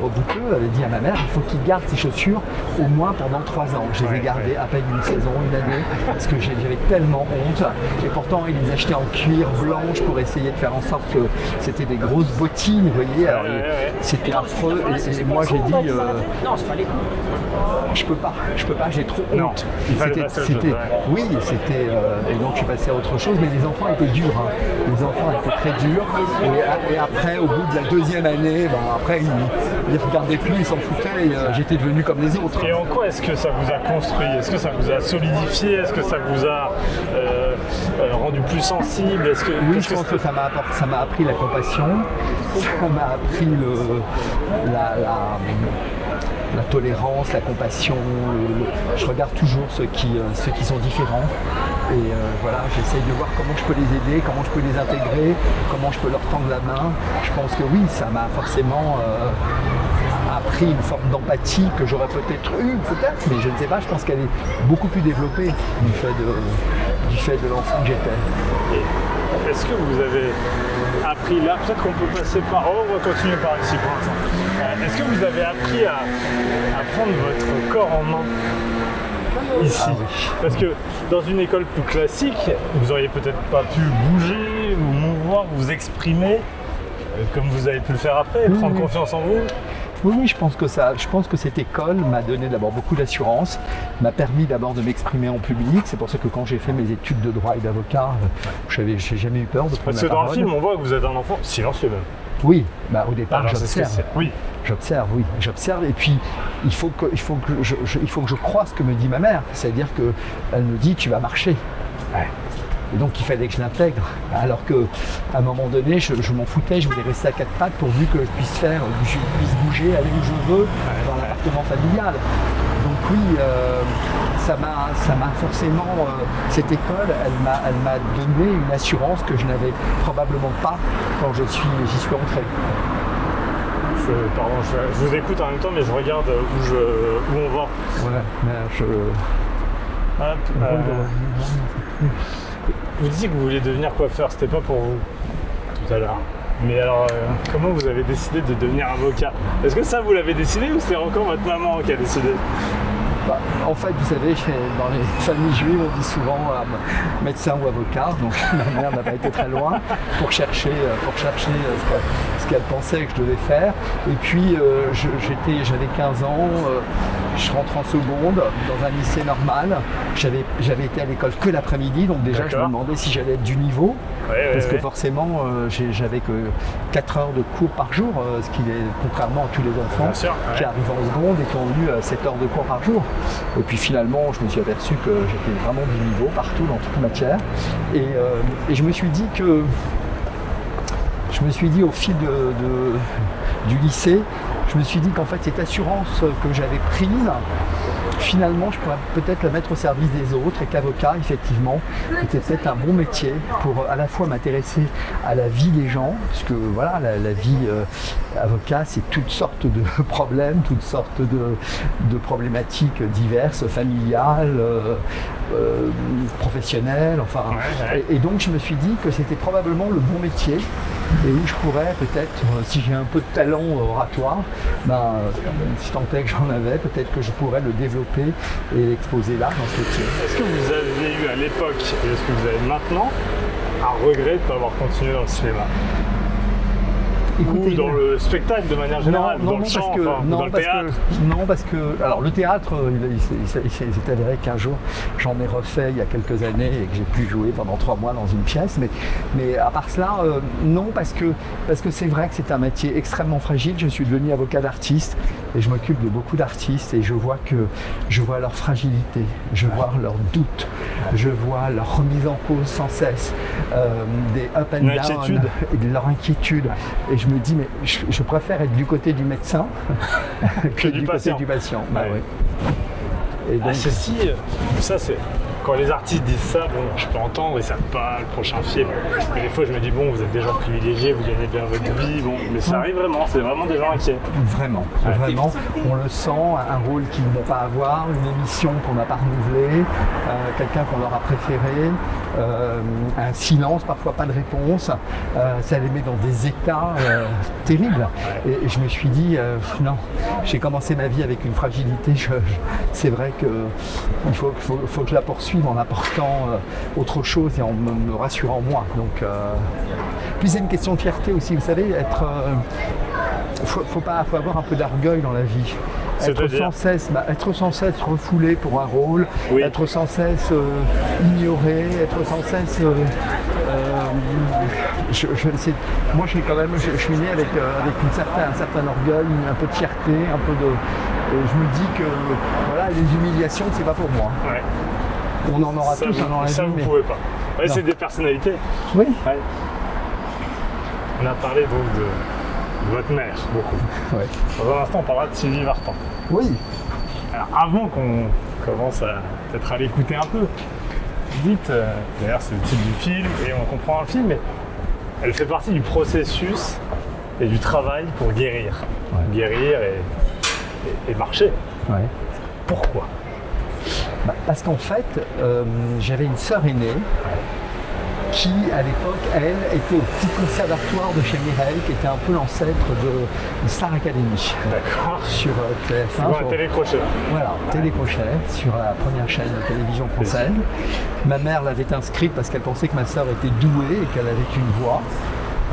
rebouteux avait dit à ma mère, il faut qu'il garde ses chaussures au moins pendant 3 ans. Je les ai gardées à peine une saison, une année, parce que j'avais tellement honte. Et pourtant, ils les achetaient en cuir blanche pour essayer de faire en sorte que c'était des grosses bottines, vous voyez. Alors, c'était affreux. Et moi, j'ai dit, je peux pas, j'ai trop honte. Et donc, je suis passé à autre chose, mais les enfants étaient durs. Hein. Les enfants étaient très durs. Et après, au bout de la 2e année, après, ils regardaient plus, ils s'en foutaient. Et, j'étais devenu comme les autres. Et en quoi est-ce que ça vous a construit? Est-ce que ça vous a solidifié? Est-ce que ça vous a rendu plus sensible? Oui, je pense que ça m'a appris la compassion, ça m'a appris la tolérance, la compassion. Je regarde toujours ceux qui sont différents. Et j'essaye de voir comment je peux les aider, comment je peux les intégrer, comment je peux leur tendre la main. Je pense que oui, ça m'a forcément appris une forme d'empathie que j'aurais peut-être eue, mais je ne sais pas, je pense qu'elle est beaucoup plus développée du fait de l'enfant que j'étais. Est-ce que vous avez appris là, peut-être qu'on peut passer par... Oh, on va continuer par ici pour l'instant. Est-ce que vous avez appris à prendre votre corps en main ici? Parce que dans une école plus classique, vous auriez peut-être pas pu bouger, vous mouvoir, vous exprimer, comme vous avez pu le faire après, prendre confiance en vous. Oui, je pense que cette école m'a donné d'abord beaucoup d'assurance, m'a permis d'abord de m'exprimer en public. C'est pour ça que quand j'ai fait mes études de droit et d'avocat, je n'ai jamais eu peur de prendre la parole. Parce que dans le film, on voit que vous êtes un enfant silencieux même. Oui, au départ, j'observe. Oui. J'observe et puis il faut que je croie ce que me dit ma mère. C'est-à-dire qu'elle me dit tu vas marcher. Ouais. Et donc il fallait que je l'intègre. Alors qu'à un moment donné, je m'en foutais, je voulais rester à 4 pattes pourvu que je puisse bouger, aller où je veux, dans l'appartement familial. Donc oui, ça m'a forcément, cette école, elle m'a donné une assurance que je n'avais probablement pas quand j'y suis entré. Je vous écoute en même temps, mais je regarde où on va. Ouais, mais vous disiez que vous vouliez devenir coiffeur, c'était pas pour vous tout à l'heure. Mais alors, comment vous avez décidé de devenir avocat? Est-ce que ça, vous l'avez décidé ou c'est encore votre maman qui a décidé? En fait, vous savez, dans les familles juives, on dit souvent médecin ou avocat. Donc ma mère n'a pas été très loin pour chercher ce qu'elle pensait que je devais faire. Et puis j'avais 15 ans, je rentre en seconde dans un lycée normal. J'avais été à l'école que l'après-midi, donc déjà je me demandais si j'allais être du niveau. Parce que forcément, j'avais que 4 heures de cours par jour, ce qui est contrairement à tous les enfants qui arrivent en seconde et qui ont eu 7 heures de cours par jour. Et puis finalement, je me suis aperçu que j'étais vraiment du niveau partout, dans toute matière. Et je me suis dit au fil du lycée, je me suis dit qu'en fait cette assurance que j'avais prise, finalement je pourrais peut-être la mettre au service des autres et qu'avocat effectivement était peut-être un bon métier pour à la fois m'intéresser à la vie des gens, parce que voilà, la vie avocat c'est toutes sortes de problèmes, toutes sortes de problématiques diverses, familiales, professionnelles, enfin. Et donc je me suis dit que c'était probablement le bon métier et où je pourrais peut-être, si j'ai un peu de talent oratoire, si tant est que j'en avais, peut-être que je pourrais le développer et l'exposer là, dans ce métier. Est-ce que vous avez eu à l'époque, et est-ce que vous avez maintenant, un regret de ne pas avoir continué dans le cinéma? Écoutez, ou dans le spectacle de manière générale, dans le chant, dans le théâtre? Non, parce que alors le théâtre, il s'est avéré qu'un jour, j'en ai refait il y a quelques années et que j'ai pu jouer pendant 3 mois dans une pièce. Mais à part cela, non, parce que c'est vrai que c'est un métier extrêmement fragile. Je suis devenu avocat d'artistes et je m'occupe de beaucoup d'artistes et je vois leur fragilité, je vois leurs doutes, je vois leur remise en cause sans cesse, des up and down et de leur inquiétude. Et je me dis, mais je préfère être du côté du médecin que du côté du patient. Ouais. Et donc, ça c'est... Quand les artistes disent ça, bon, je peux entendre, ils savent pas le prochain film. Mais des fois, je me dis, bon, vous êtes des gens privilégiés, vous gagnez bien votre vie, bon, mais ça arrive vraiment, c'est vraiment des gens inquiets. Vraiment, on le sent, un rôle qu'ils ne vont pas avoir, une émission qu'on n'a pas renouvelée, quelqu'un qu'on leur a préféré, un silence, parfois pas de réponse, ça les met dans des états terribles. Et je me suis dit, non, j'ai commencé ma vie avec une fragilité, c'est vrai qu'il faut que je la poursuive en apportant autre chose et en me rassurant moi. Donc, puis c'est une question de fierté aussi, vous savez, faut avoir un peu d'orgueil dans la vie. Être sans cesse refoulé pour un rôle, être sans cesse ignoré, être sans cesse... moi je suis né avec un certain orgueil, un peu de fierté, un peu de... je me dis que voilà, les humiliations c'est pas pour moi. Ouais. On en aura tous dans la vie. Ça vous pouvez pas. Ouais, c'est des personnalités. Oui. Ouais. On a parlé donc de votre mère beaucoup. Ouais. Dans un instant on parlera de Sylvie Vartan. Oui. Alors avant qu'on commence peut-être à l'écouter un peu, dites, d'ailleurs c'est le titre du film et on comprend le film, mais elle fait partie du processus et du travail pour guérir. Ouais. Guérir et marcher. Ouais. Pourquoi? Parce qu'en fait, j'avais une sœur aînée qui, à l'époque, elle, était au petit conservatoire de chez Mireille, qui était un peu l'ancêtre de Star Academy. D'accord. Sur TF1. Sur un télécrochet. Voilà, télécrochet, sur la première chaîne de télévision française. Ma mère l'avait inscrite parce qu'elle pensait que ma sœur était douée et qu'elle avait une voix.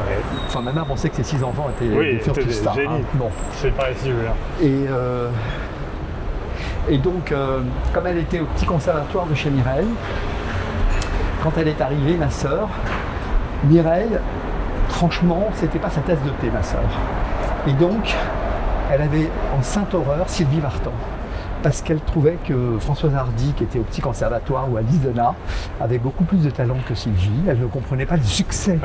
Ouais. Enfin, ma mère pensait que ses 6 enfants étaient des futurs stars. Génie. Bon. C'est pas ici, Julien. Et donc, comme elle était au petit conservatoire de chez Mireille, quand elle est arrivée, ma sœur, Mireille, franchement, c'était pas sa tasse de thé, ma sœur. Et donc, elle avait en sainte horreur Sylvie Vartan. Parce qu'elle trouvait que Françoise Hardy, qui était au petit conservatoire, ou Alice Donna, avait beaucoup plus de talent que Sylvie. Elle ne comprenait pas le succès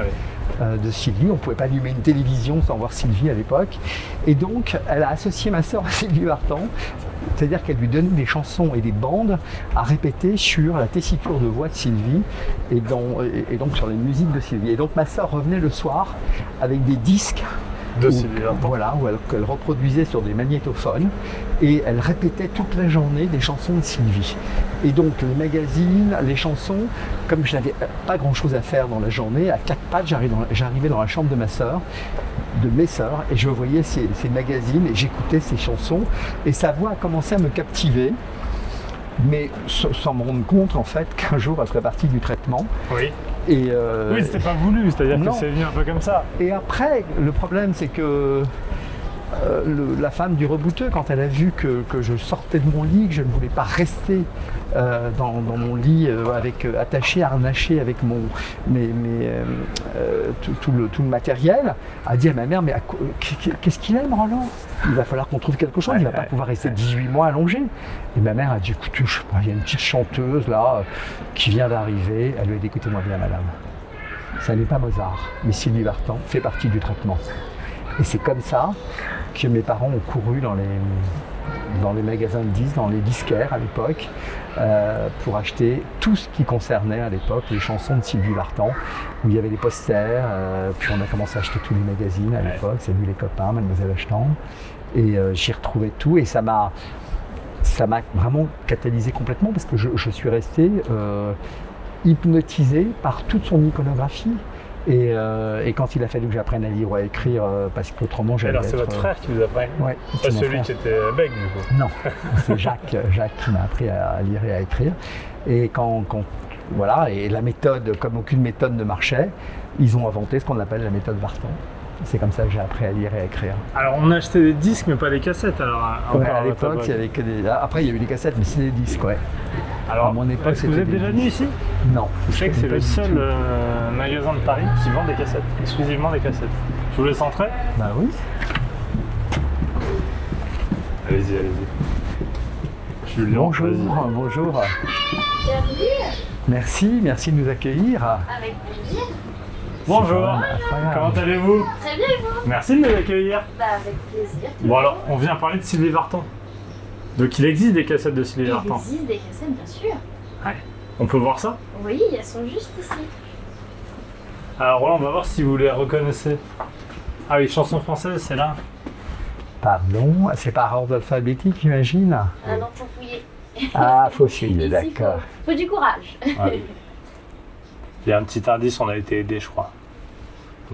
de Sylvie. On ne pouvait pas allumer une télévision sans voir Sylvie à l'époque. Et donc, elle a associé ma sœur à Sylvie Vartan. C'est-à-dire qu'elle lui donnait des chansons et des bandes à répéter sur la tessiture de voix de Sylvie et donc sur les musiques de Sylvie. Et donc ma sœur revenait le soir avec des disques de Sylvie Vartan. Voilà, où elle reproduisait sur des magnétophones et elle répétait toute la journée des chansons de Sylvie. Et donc les magazines, les chansons, comme je n'avais pas grand-chose à faire dans la journée, à 4 pattes, j'arrivais dans la chambre de mes sœurs, et je voyais ces magazines et j'écoutais ces chansons et sa voix a commencé à me captiver, mais sans me rendre compte en fait qu'un jour elle ferait partie du traitement. Oui. Oui, c'était pas voulu, c'est-à-dire que c'est venu un peu comme ça. Et après, le problème c'est que la femme du rebouteux, quand elle a vu que je sortais de mon lit, que je ne voulais pas rester dans mon lit attaché, harnaché avec tout le matériel, a dit à ma mère, mais qu'est-ce qu'il aime, Roland? Il va falloir qu'on trouve quelque chose, il ne va pas pouvoir rester 18 mois allongé. Et ma mère a dit, écoute, je sais pas, il y a une petite chanteuse là qui vient d'arriver. Elle lui a dit, écoutez-moi bien, madame, ça n'est pas Mozart, mais Sylvie Vartan fait partie du traitement. Et c'est comme ça que mes parents ont couru dans les magasins de disques, dans les disquaires à l'époque, pour acheter tout ce qui concernait à l'époque les chansons de Sylvie Vartan, où il y avait des posters, puis on a commencé à acheter tous les magazines à l'époque, c'est lui les copains, Mademoiselle Ashton, et j'y retrouvais tout, et ça m'a vraiment catalysé complètement, parce que je suis resté hypnotisé par toute son iconographie. Et quand il a fallu que j'apprenne à lire ou à écrire, parce qu'autrement j'allais Alors c'est votre frère qui vous apprend? Ouais, pas celui qui était bègue du coup? Non, c'est Jacques qui m'a appris à lire et à écrire. Et voilà, et la méthode, comme aucune méthode ne marchait, ils ont inventé ce qu'on appelle la méthode Vartan. C'est comme ça que j'ai appris à lire et à écrire. Alors on a acheté des disques mais pas des cassettes alors? À l'époque il y avait que des... Après il y a eu des cassettes mais c'est des disques, ouais. Alors, à mon époque, est-ce que vous êtes déjà venu ici? Non. Vous savez que c'est le seul magasin de Paris qui vend des cassettes, exclusivement des cassettes. Je vous laisse entrer? Bah oui. Allez-y. Julien, bonjour. Bienvenue. Merci de nous accueillir. Avec plaisir. Bonjour. Comment allez-vous? Très bien, et vous? Merci de nous accueillir. Bah, avec plaisir. Bon alors, on vient parler de Sylvie Vartan. Donc il existe des cassettes de Sylvie Vartan? Il existe des cassettes, bien sûr. Ouais. On peut voir ça? Oui, elles sont juste ici. Alors Roland, on va voir si vous les reconnaissez. Ah oui, chanson française, c'est là. Pardon, c'est par ordre alphabétique, j'imagine? Ah non, faut fouiller. Ah, faut fouiller, Ici, d'accord. faut du courage. Ouais. Il y a un petit indice, on a été aidés, je crois.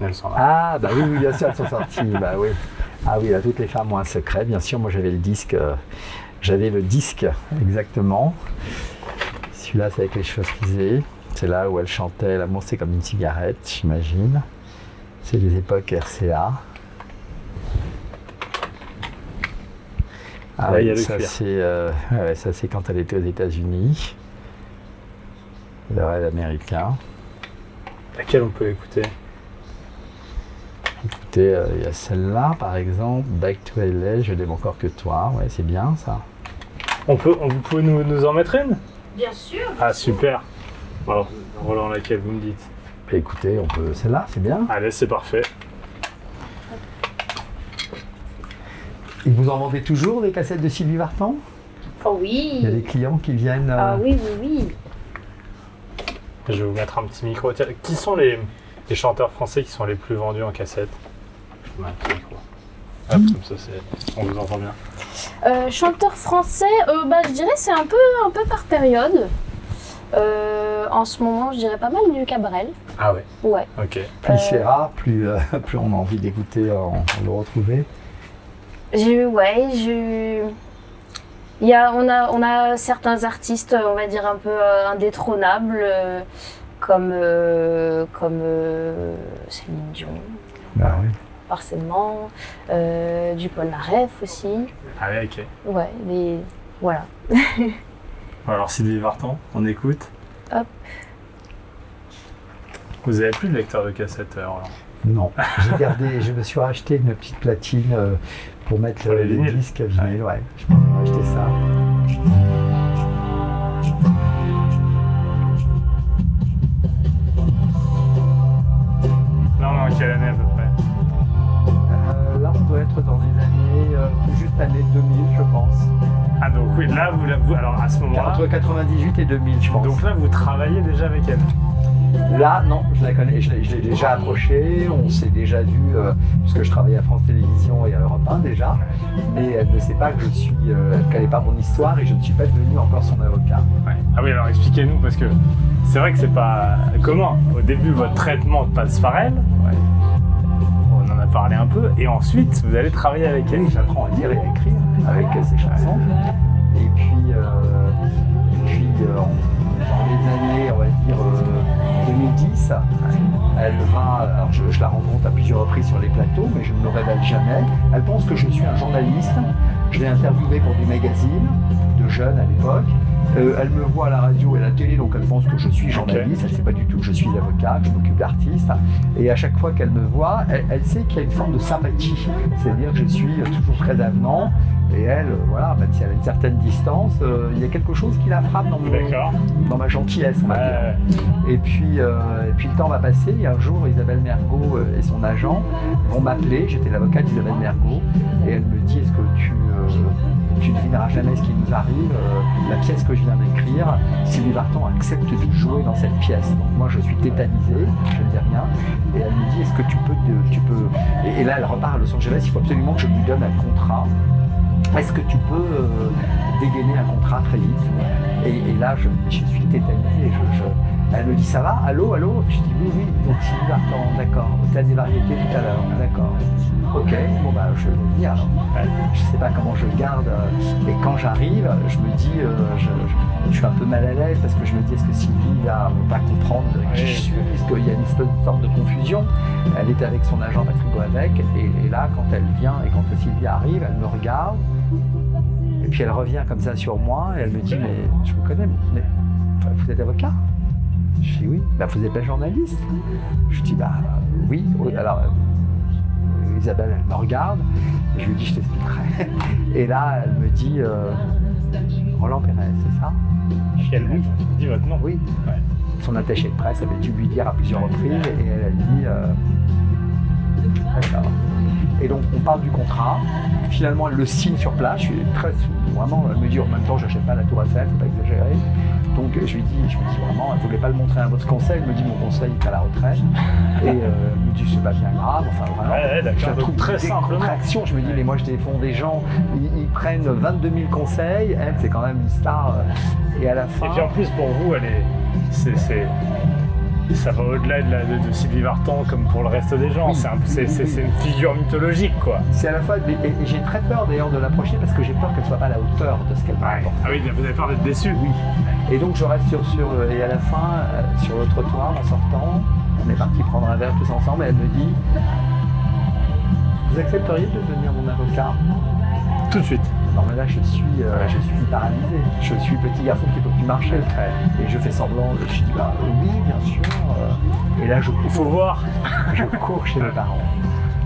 Elles sont là. Ah, bah oui, bien sûr, elles sont sorties, bah oui. Ah oui, là, toutes les femmes ont un secret, bien sûr, moi j'avais le disque, exactement. Celui-là, c'est avec les cheveux frisés. C'est là où elle chantait L'amour c'est comme une cigarette, j'imagine. C'est les époques RCA. Ah là, il y a oui, le ça cuir. ça c'est quand elle était aux États-Unis. Le rêve américain. Laquelle on peut écouter? Écoutez, il y a celle-là par exemple, Back to LA, je l'aime encore que toi. Ouais, c'est bien ça. Vous pouvez nous en mettre une? Bien sûr. Ah super. Alors, Roland, laquelle vous me dites? Bah, écoutez, on peut celle-là, c'est bien. Allez, c'est parfait. Et vous en vendez toujours des cassettes de Sylvie Vartan? Oh oui. Il y a des clients qui viennent. Ah oui. Je vais vous mettre un petit micro. Tiens, qui sont les chanteurs français qui sont les plus vendus en cassette? Je vous mets un petit micro. Hop, comme ça, on vous entend bien. Chanteur français, je dirais c'est un peu par période. En ce moment, je dirais pas mal du Cabrel. Ah ouais? Ouais. Ok. Plus il fait rare, plus on a envie d'écouter, de le retrouver. On a certains artistes, on va dire un peu indétrônables, comme Céline Dion, Ah oui. forcément, du Polnareff aussi. Ah ouais, ok. Ouais, voilà. Alors Sylvie Vartan, on écoute. Hop. Vous avez plus de lecteur de cassette, Roland? Non, j'ai gardé, je me suis racheté une petite platine pour mettre Pour les les vinyles. disques vinyles, ouais. Je pense que j'ai acheté ça. Là, on est en quelle année à peu près? Là, on doit être dans les années, tout juste l'année 2000, je pense. Ah donc oui, là, alors à ce moment-là... Entre 98 et 2000, je pense. Donc là, vous travaillez déjà avec elle? Là, non, je la connais, je l'ai déjà approchée, on s'est déjà vu, puisque je travaillais à France Télévisions et à Europe 1 déjà, mais elle ne sait pas que elle ne connaît pas mon histoire et je ne suis pas devenu encore son avocat. Ouais. Ah oui, alors expliquez-nous, parce que c'est vrai que c'est pas commun. Au début, votre traitement passe par elle, on en a parlé un peu, et ensuite, vous allez travailler avec elle. Et j'apprends à lire et à écrire avec ses chansons. Et puis dans les années, on va dire, 2010, elle vint, alors je la rencontre à plusieurs reprises. compris sur les plateaux, mais je ne me révèle jamais. Elle pense que je suis un journaliste. Je l'ai interviewé pour du magazine, de jeunes à l'époque. Elle me voit à la radio et à la télé, donc elle pense que je suis journaliste. Elle ne sait pas du tout que je suis avocat, que je m'occupe d'artistes. Et à chaque fois qu'elle me voit, elle sait qu'il y a une forme de sympathie. C'est-à-dire que je suis toujours très avenant. Et elle, voilà, même si elle a une certaine distance, il y a quelque chose qui la frappe dans ma gentillesse, on va dire. Et puis le temps va passer. Et un jour, Isabelle Mergo et son agent vont m'appeler. J'étais l'avocat d'Isabelle Mergo. Et elle me dit, est-ce que tu ne devineras jamais ce qui nous arrive, la pièce que je viens d'écrire, Sylvie Vartan accepte de jouer dans cette pièce. Donc moi je suis tétanisé, je ne dis rien, et elle me dit est-ce que tu peux... Et là elle repart à Los Angeles, il faut absolument que je lui donne un contrat. Est-ce que tu peux dégainer un contrat très vite? Et là je suis tétanisé, elle me dit ça va, allô? Je dis oui, donc Sylvie Vartan, d'accord, au Théâtre des Variétés tout à l'heure, d'accord. Ok, bon bah je vais venir alors. Je sais pas comment je garde, et quand j'arrive, je me dis, je suis un peu mal à l'aise parce que je me dis est-ce que Sylvie va comprendre qui je suis, est-ce qu'il y a une sorte de confusion. Elle était avec son agent Patrick Goavec, et là quand elle vient et quand Sylvie arrive, elle me regarde, et puis elle revient comme ça sur moi et elle me dit mais je vous connais, mais vous êtes avocat? Je dis oui. Bah vous n'êtes pas journaliste? Je dis bah oui. Alors Isabelle, elle me regarde, et je lui dis je t'expliquerai. Et là, elle me dit Roland Pérez, c'est ça? Elle oui. Dit votre nom? Oui. Ouais. Son attaché de presse avait dû lui dire à plusieurs reprises, et elle dit d'accord. Et donc on parle du contrat. Finalement, elle le signe sur place. Je suis très vraiment. Elle me dit en même temps, j'achète pas la Tour Eiffel, faut pas exagérer. Donc je lui dis vraiment, elle ne voulait pas le montrer à votre conseil. Elle me dit mon conseil est à la retraite. Et elle me dit c'est pas bien grave. Enfin vraiment. Je la trouve très simplement. Je me dis mais moi je défends des gens, ils prennent 22 000 conseils. Elle c'est quand même une star. Et à la fin. Et puis en plus pour vous, ça va au-delà de Sylvie Vartan comme pour le reste des gens. Oui, c'est une figure mythologique, quoi. C'est à la fois, et j'ai très peur d'ailleurs de l'approcher parce que j'ai peur qu'elle ne soit pas à la hauteur de ce qu'elle va apporter. Ah oui, vous avez peur d'être déçu? Oui. Et donc je reste et à la fin, sur le trottoir en sortant, on est parti prendre un verre tous ensemble et elle me dit vous accepteriez de devenir mon avocat? Tout de suite. Non mais là je suis paralysé, je suis petit garçon qui ne peut plus marcher. Et je fais semblant, je dis bah oui bien sûr. Et là il faut voir. Je cours chez mes parents.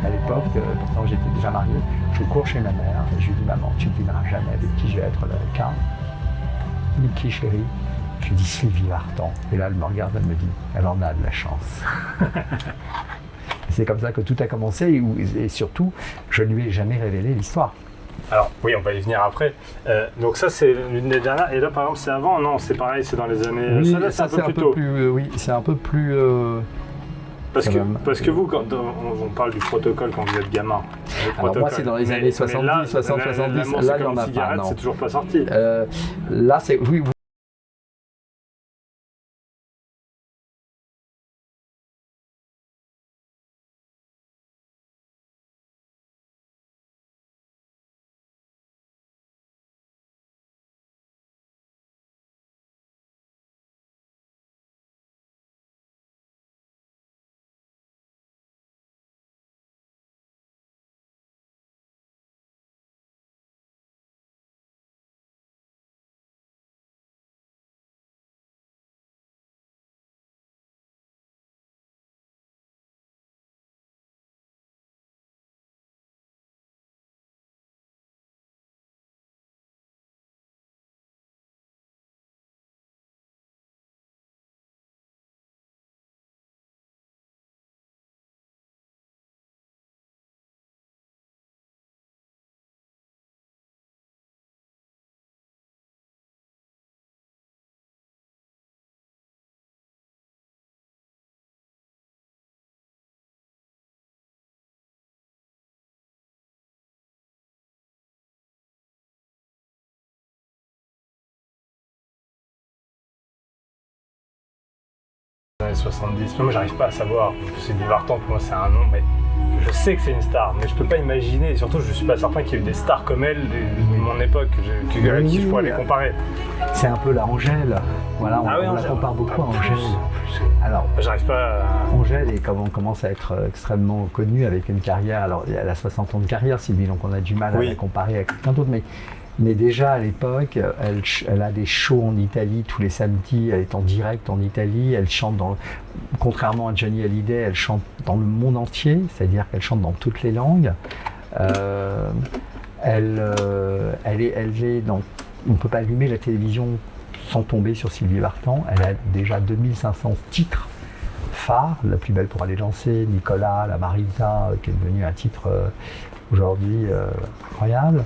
À l'époque, pourtant j'étais déjà marié, je cours chez ma mère et je lui dis maman tu ne devineras jamais avec qui je vais être l'avocat. Elle me dit qui chérie? Je lui dis Sylvie Vartan. Et là elle me regarde, elle me dit elle en a de la chance. C'est comme ça que tout a commencé et surtout je ne lui ai jamais révélé l'histoire. Alors oui, on va y venir après. Donc ça c'est l'une des dernières. Et là par exemple c'est avant? Non, c'est pareil, c'est dans les années... Oui, ça c'est un peu plus tôt. Oui, c'est un peu plus... Parce que vous, quand on parle du protocole quand vous êtes gamin. Alors moi c'est dans les années 70, 60, 70. Là il n'y en a pas. C'est toujours pas sorti. Là c'est... Oui. Années 70. Moi, j'arrive pas à savoir. Sylvie Vartan, pour moi, c'est un nom, mais je sais que c'est une star, mais je peux pas imaginer, et surtout je suis pas certain qu'il y ait eu des stars comme elle de mon époque, avec qui je pourrais les comparer. C'est un peu la Angèle. Voilà, on la compare beaucoup à Angèle. Alors, j'arrive pas à... Angèle commence à être extrêmement connue avec une carrière. Alors, elle a 60 ans de carrière, Sylvie, donc on a du mal à la comparer avec quelqu'un d'autre. Mais déjà à l'époque, elle a des shows en Italie tous les samedis. Elle est en direct en Italie. Elle chante contrairement à Johnny Hallyday, elle chante dans le monde entier, c'est-à-dire qu'elle chante dans toutes les langues. Elle est dans. On ne peut pas allumer la télévision sans tomber sur Sylvie Vartan. Elle a déjà 2500 titres phares. La plus belle pour aller danser, Nicolas, la Marisa, qui est devenue un titre aujourd'hui incroyable.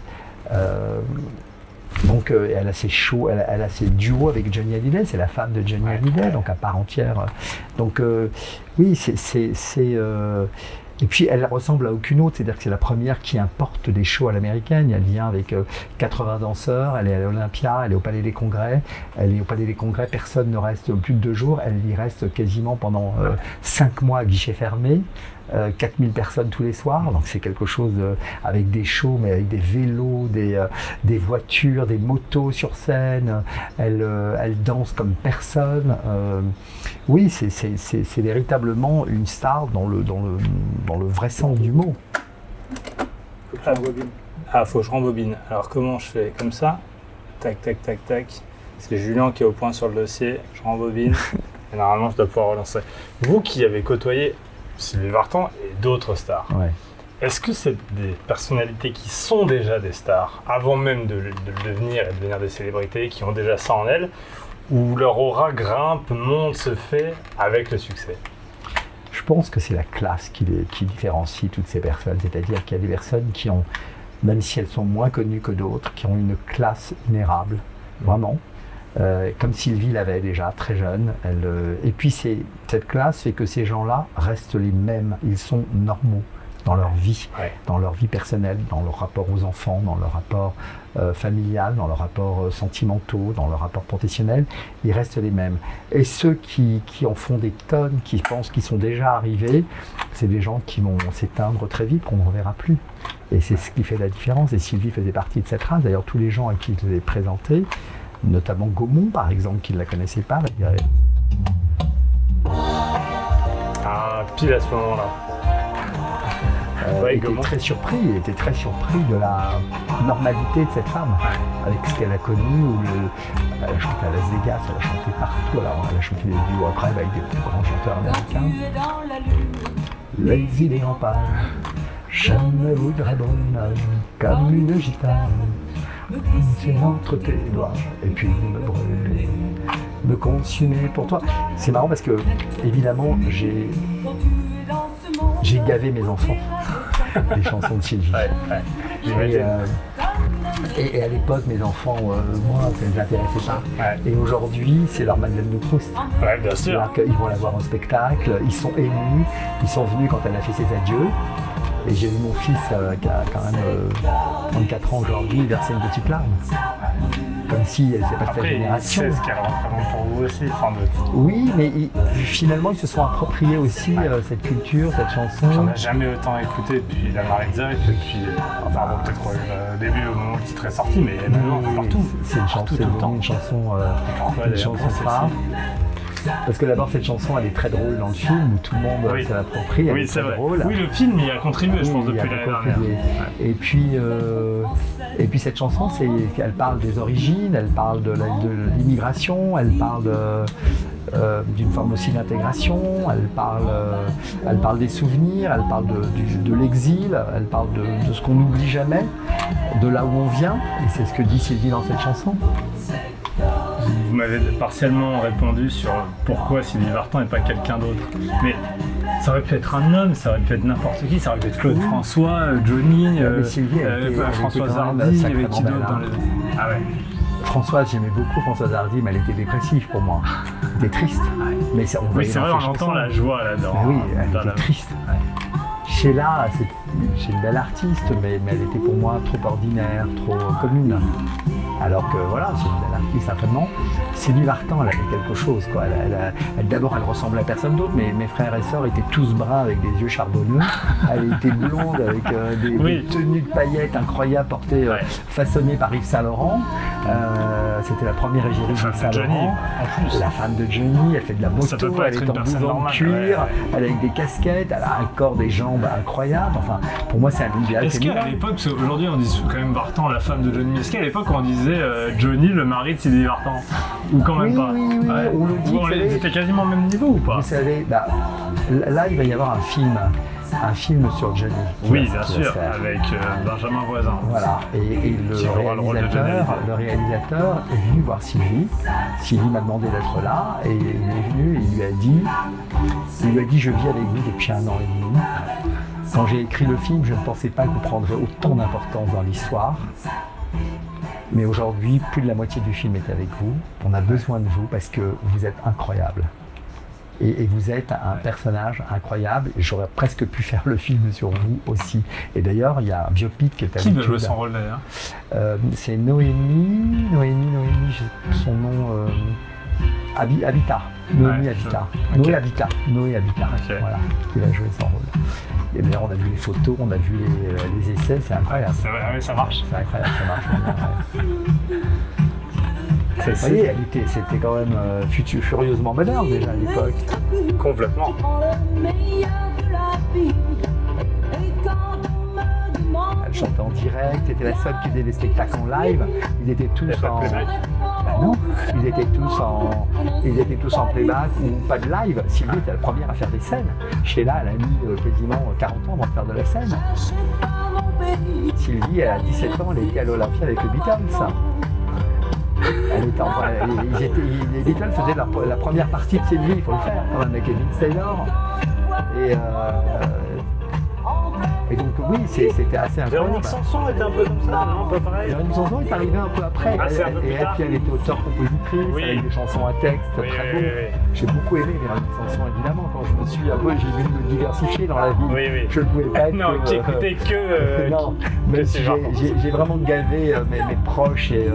Donc elle a ses shows, elle a ses duos avec Johnny Hallyday, c'est la femme de Johnny Hallyday, donc à part entière. Donc oui, et puis elle ressemble à aucune autre, c'est-à-dire que c'est la première qui importe des shows à l'américaine. Elle vient avec 80 danseurs, elle est à l'Olympia, elle est au Palais des Congrès. Elle est au Palais des Congrès, personne ne reste plus de 2 jours, elle y reste quasiment pendant 5 mois à guichet fermé. 4000 personnes tous les soirs, donc c'est quelque chose avec des shows, mais avec des vélos, des voitures, des motos sur scène. Elle danse comme personne. Oui, c'est véritablement une star dans le vrai sens du mot. Faut que je rembobine. Alors comment je fais? Comme ça? Tac, tac, tac, tac. C'est Julien qui est au point sur le dossier. Je rembobine. Et normalement, je dois pouvoir relancer. Vous qui avez côtoyé Sylvie Vartan et d'autres stars. Ouais. Est-ce que c'est des personnalités qui sont déjà des stars, avant même de le devenir et de devenir des célébrités, qui ont déjà ça en elles, ou leur aura grimpe, monte, se fait avec le succès? Je pense que c'est la classe qui différencie toutes ces personnes. C'est-à-dire qu'il y a des personnes qui ont, même si elles sont moins connues que d'autres, qui ont une classe inérable, vraiment. Comme Sylvie l'avait déjà très jeune. Et puis cette classe fait que ces gens-là restent les mêmes. Ils sont normaux dans leur vie, dans leur vie personnelle, dans leur rapport aux enfants, dans leur rapport familial, dans leur rapport sentimentaux, dans leur rapport professionnel. Ils restent les mêmes. Et ceux qui en font des tonnes, qui pensent qu'ils sont déjà arrivés, c'est des gens qui vont s'éteindre très vite, qu'on ne reverra plus. Et c'est ce qui fait la différence. Et Sylvie faisait partie de cette race. D'ailleurs, tous les gens à qui je l'ai présenté, notamment Gaumont par exemple, qui ne la connaissait pas. Pile à ce moment-là. Il était très surpris de la normalité de cette femme, avec ce qu'elle a connu. Elle a chanté à Las Vegas, elle a chanté partout. Alors, elle a chanté des duos après avec des plus grands chanteurs américains. Les idées en panne, je me voudrais bonhomme comme une gitane. C'est entre tes doigts et puis me brûler, me consumer pour toi. C'est marrant parce que évidemment j'ai gavé mes enfants des chansons de Sylvie. Et à l'époque mes enfants, moi ça ne les intéressait pas. Et aujourd'hui c'est leur Madeleine de Proust. Bien sûr. Alors qu'ils vont la voir en spectacle, ils sont émus, ils sont venus quand elle a fait ses adieux. Et j'ai vu mon fils qui a quand même 34 ans aujourd'hui verser une petite larme. Comme si elle n'était pas de sa génération. C'est ce qu'elle représente pour vous aussi, sans doute. Oui, mais finalement ils se sont appropriés aussi cette culture, cette chanson. On n'a jamais autant écouté depuis la Marisa et depuis, peut-être au début au moment où le titre est sorti, mais maintenant partout. C'est une chanson phare. Parce que d'abord cette chanson elle est très drôle dans le film où tout le monde se l'approprie, elle est très drôle. Oui, le film y a contribué, je pense, depuis l'année dernière. Et puis cette chanson, elle parle des origines, elle parle de l'immigration, elle parle d'une forme aussi d'intégration, elle parle des souvenirs, elle parle de l'exil, elle parle de ce qu'on n'oublie jamais, de là où on vient, et c'est ce que dit Sylvie dans cette chanson. Vous m'avez partiellement répondu sur pourquoi Sylvie Vartan et pas quelqu'un d'autre. Mais ça aurait pu être un homme, ça aurait pu être n'importe qui, ça aurait pu être Claude François, Johnny, Françoise Hardy, il y avait qui d'autre dans les... Ah ouais. Françoise, j'aimais beaucoup Françoise Hardy, mais elle était dépressive pour moi. Elle était triste. Mais ça, c'est vrai, on entend la joie là-dedans. Oui, elle était triste. Sheila, c'est une belle artiste, mais elle était pour moi trop ordinaire, trop commune. Alors que voilà, c'est une belle artiste certainement. Sylvie Vartan, elle avait quelque chose, quoi. D'abord, elle ressemblait à personne d'autre, mais mes frères et sœurs étaient tous bruns avec des yeux charbonneux. Elle était blonde avec des tenues de paillettes incroyables portées, façonnées par Yves Saint Laurent. C'était la première égérie de Yves Saint Laurent. La femme de Johnny, elle fait de la moto, elle est en blouson de cuir, elle a avec des casquettes, elle a un corps, des jambes incroyables. Enfin, pour moi, c'est un idéal. Est-ce qu'à l'époque, aujourd'hui on dit quand même Vartan, la femme de Johnny, est-ce qu'à l'époque on disait Johnny, le mari de Sylvie Vartan? Ou quand même pas? Oui, on le dit. C'était quasiment au même niveau ou pas? Vous savez, là il va y avoir un film sur Johnny. Oui, bien sûr, avec Benjamin Voisin. Voilà, et le réalisateur est venu voir Sylvie. Sylvie m'a demandé d'être là, et il est venu et il lui a dit je vis avec vous depuis 1 an et demi. Quand j'ai écrit le film, je ne pensais pas qu'on prendrait autant d'importance dans l'histoire. Mais aujourd'hui, plus de la moitié du film est avec vous. On a besoin de vous parce que vous êtes incroyable. Et vous êtes un personnage incroyable. J'aurais presque pu faire le film sur vous aussi. Et d'ailleurs, il y a un biopic qui est Qui va jouer son rôle d'ailleurs? C'est Noémie, son nom... Habitat. Noémie Habitat. Okay. Noé Habitat. Okay. Voilà, qui va jouer son rôle. Et d'ailleurs, on a vu les photos, on a vu les essais, c'est incroyable. C'est vrai, ça marche. C'est incroyable, ça marche. Vous voyez, c'était quand même furieusement moderne déjà à l'époque. Complètement. Elle chantait en direct, c'était la seule qui faisait des spectacles en live. Ils étaient tous en... non, ils étaient tous en playback ou pas de live. Sylvie était la première à faire des scènes. Sheila, elle a mis quasiment 40 ans avant de faire de la scène. Sylvie, à 17 ans, elle était à l'Olympia avec les Beatles. Les Beatles faisaient la première partie de Sylvie, il faut le faire, quand même, avec Vince Taylor. Et donc oui, c'était assez incroyable. Véronique Sanson était un peu comme ça, non? Pas pareil. Véronique Sanson est arrivée un peu après. Ah, c'est un peu plus tard. Et puis elle était auteure-compositrice, avec des chansons à texte très beaux. J'ai beaucoup aimé Véronique Sanson, évidemment, quand je me suis un peu, j'ai voulu me diversifier dans la vie. Je ne pouvais pas être... Non, qui écoutait que... non, même si j'ai vraiment gavé mes proches et